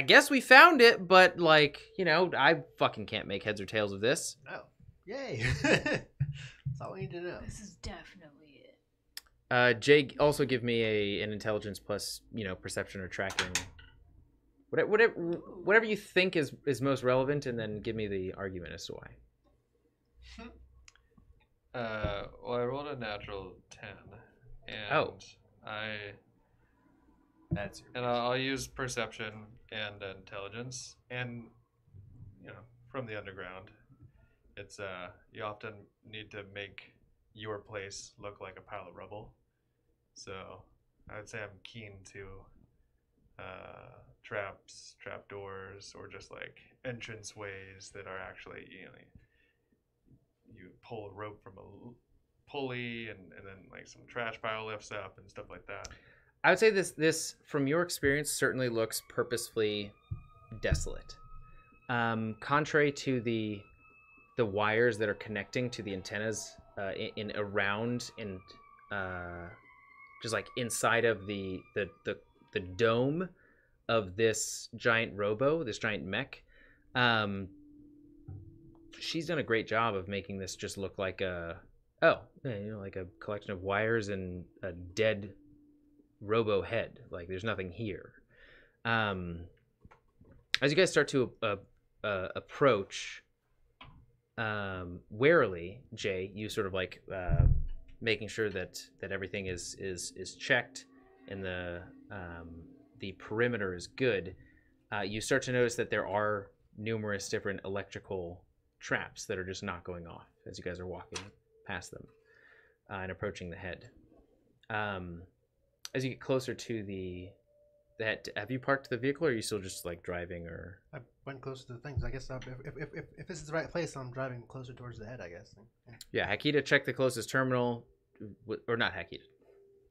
guess we found it, but like, you know, I fucking can't make heads or tails of this. Oh, yay! That's all we need to know. This is definitely it. Jay, also give me an intelligence plus, you know, perception or tracking. Whatever you think is most relevant, and then give me the argument as to why. Well, I rolled a natural 10, and I'll use perception and intelligence, and you know, from the underground, it's you often need to make your place look like a pile of rubble. So I would say I'm keen to traps, trapdoors, or just like entrance ways that are actually, you know, you pull a rope from a pulley and then like some trash pile lifts up and stuff like that. I would say this from your experience certainly looks purposefully desolate. Contrary to the wires that are connecting to the antennas in around and just like inside of the dome of this giant this giant mech, she's done a great job of making this just look like like a collection of wires and a dead robo head. Like there's nothing here. As you guys start to approach warily, Jay, you sort of like making sure that everything is checked and the perimeter is good. You start to notice that there are numerous different electrical traps that are just not going off as you guys are walking past them and approaching the head. As you get closer to the head, have you parked the vehicle, or are you still just like driving? Or I went closer to the things. I guess if this is the right place, I'm driving closer towards the head, I guess. Yeah, Hakita, check the closest terminal, or not Hakita.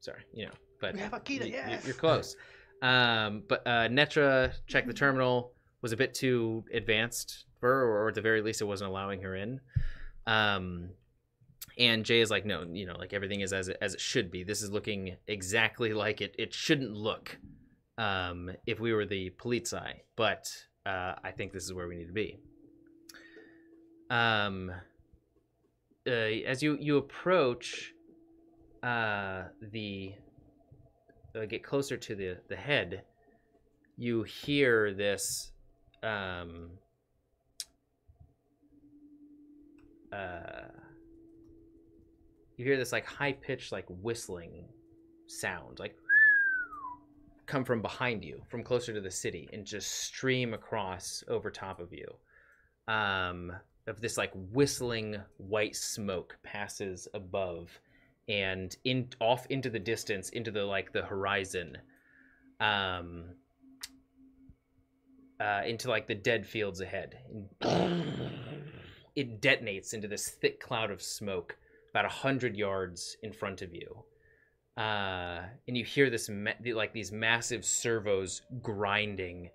Sorry, you know, but we have Hakita, yes. You're close. But Netra, check the terminal. Was a bit too advanced for her, or at the very least, it wasn't allowing her in. And Jay is like, no, you know, like everything is as it should be. This is looking exactly like it shouldn't look if we were the Polizei, but I think this is where we need to be. As you approach get closer to the head, you hear this like high-pitched like whistling sound, like come from behind you, from closer to the city, and just stream across over top of you. Of this like whistling white smoke passes above and off into the distance, into the horizon, into like the dead fields ahead. It detonates into this thick cloud of smoke about 100 yards in front of you. and you hear this like these massive servos grinding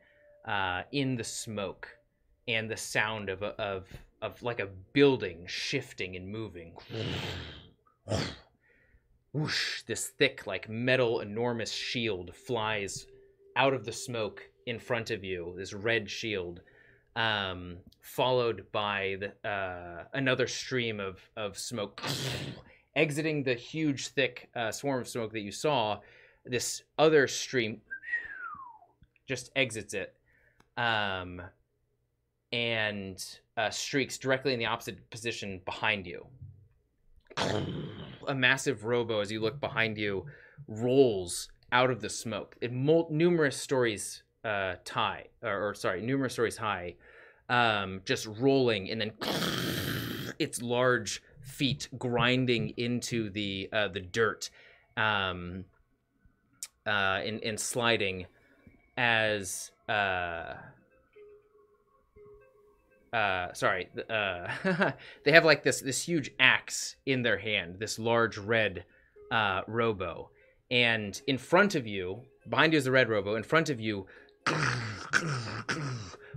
in the smoke, and the sound of like a building shifting and moving. Whoosh! This thick, like metal, enormous shield flies out of the smoke in front of you. This red shield, followed by another stream of smoke. Exiting the huge, thick swarm of smoke that you saw, this other stream just exits it, and streaks directly in the opposite position behind you. A massive robo, as you look behind you, rolls out of the smoke. Numerous stories high, just rolling, and then its large feet grinding into the dirt, and sliding as they have like this huge axe in their hand, this large red robo, and in front of you, behind you is the red robo, in front of you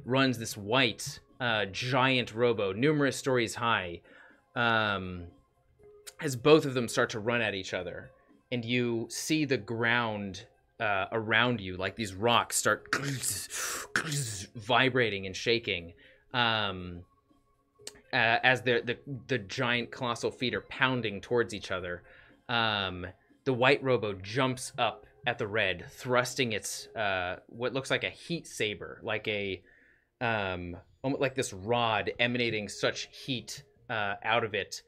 runs this white giant robo, numerous stories high, as both of them start to run at each other, and you see the ground around you, like these rocks start vibrating and shaking, as the giant colossal feet are pounding towards each other. The white robo jumps up at the red, thrusting its what looks like a heat saber, like almost like this rod emanating such heat out of it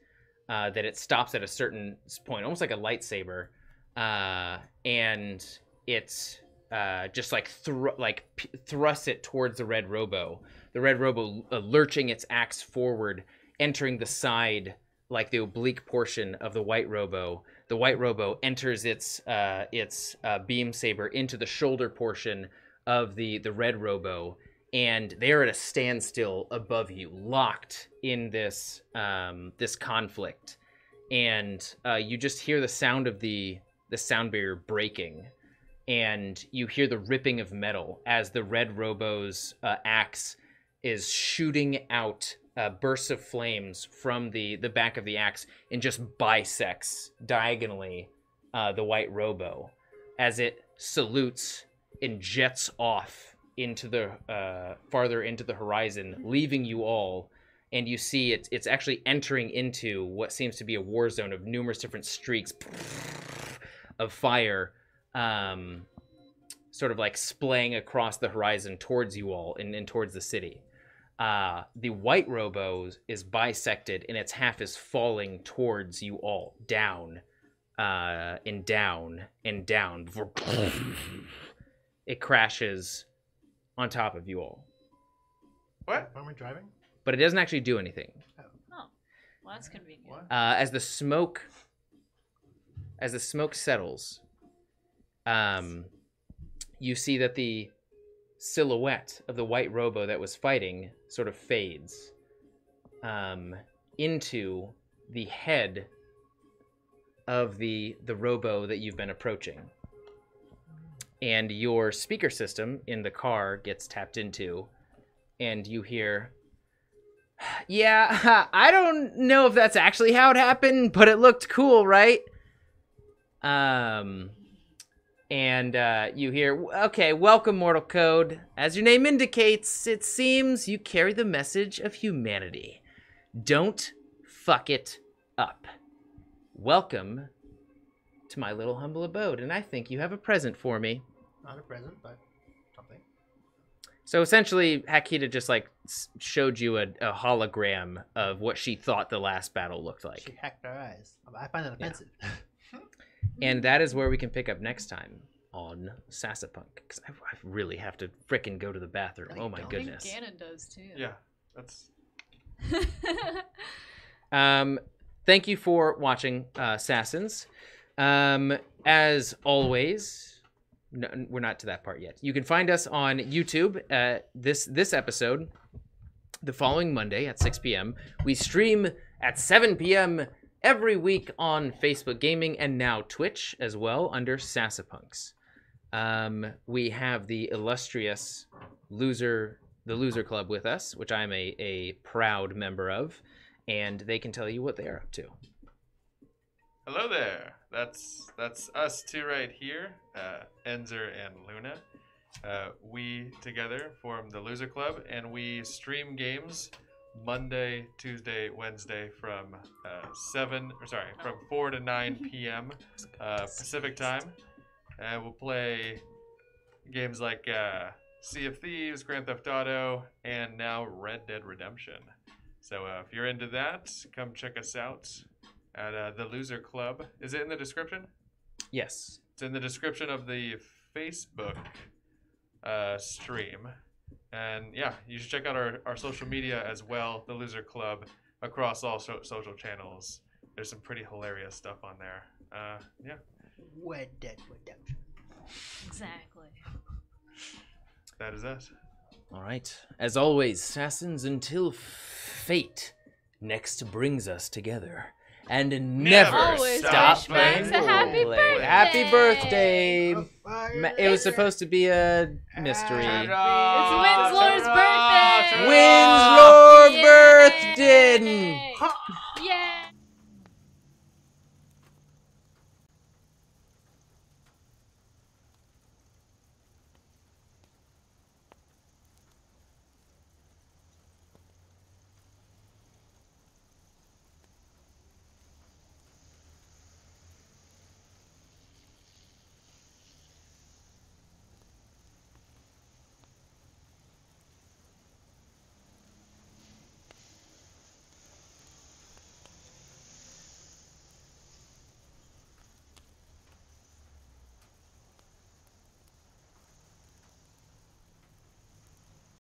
that it stops at a certain point, almost like a lightsaber, and it's just like thrusts it towards the red robo. The red robo lurching its axe forward, entering the side, like the oblique portion of the white robo. The white robo enters its beam saber into the shoulder portion of the red robo, and they are at a standstill above you, locked in this this conflict. And you just hear the sound of the sound barrier breaking, and you hear the ripping of metal as the red robo's axe is shooting out bursts of flames from the back of the axe and just bisects diagonally the white robo as it salutes and jets off into the farther into the horizon, leaving you all. And you see it's actually entering into what seems to be a war zone of numerous different streaks of fire, sort of like splaying across the horizon towards you all and towards the city. The white robo is bisected, and its half is falling towards you all, down, and down, and down, before it crashes on top of you all. What? Am I driving? But it doesn't actually do anything. Oh, well, that's convenient. What? As the smoke settles, you see that the silhouette of the white robo that was fighting sort of fades into the head of the robo that you've been approaching. And your speaker system in the car gets tapped into, and you hear, "Yeah, I don't know if that's actually how it happened, but it looked cool, right?" And you hear, "Okay, welcome, Mortal Code. As your name indicates, it seems you carry the message of humanity. Don't fuck it up. Welcome to my little humble abode, and I think you have a present for me." Not a present, but something. So essentially, Hakita just like showed you a hologram of what she thought the last battle looked She like. hacked our eyes. I find that offensive. And that is where we can pick up next time on Sasapunk, because I really have to frickin' go to the bathroom. No, Oh you my don't. goodness. I think Ganon does too. Yeah, that's. Thank you for watching, Sassins. As always, no, we're not to that part yet. You can find us on YouTube. This episode, the following Monday at 6 p.m. We stream at 7 p.m. every week on Facebook Gaming and now Twitch as well under SASAPUNKS. We have the illustrious the Loser Club with us, which I'm a proud member of, and they can tell you what they're up to. Hello there. That's us two right here, Enzer and Luna. We together form the Loser Club, and we stream games Monday, Tuesday, Wednesday from 4 to 9 p.m. Pacific time. We'll play games like Sea of Thieves, Grand Theft Auto, and now Red Dead Redemption. So if you're into that, come check us out at the Loser Club. Is it in the description? Yes. It's in the description of the Facebook stream. And yeah, you should check out our social media as well, the Loser Club, across all social channels. There's some pretty hilarious stuff on there. Yeah. Red Dead Redemption. Exactly. That is us. All right. As always, Assassins, until fate next brings us together. And never Always stop wish playing Max a happy roleplay. birthday. Happy birthday! It was supposed to be a mystery. It's Winslor's birthday! Winslor birthday!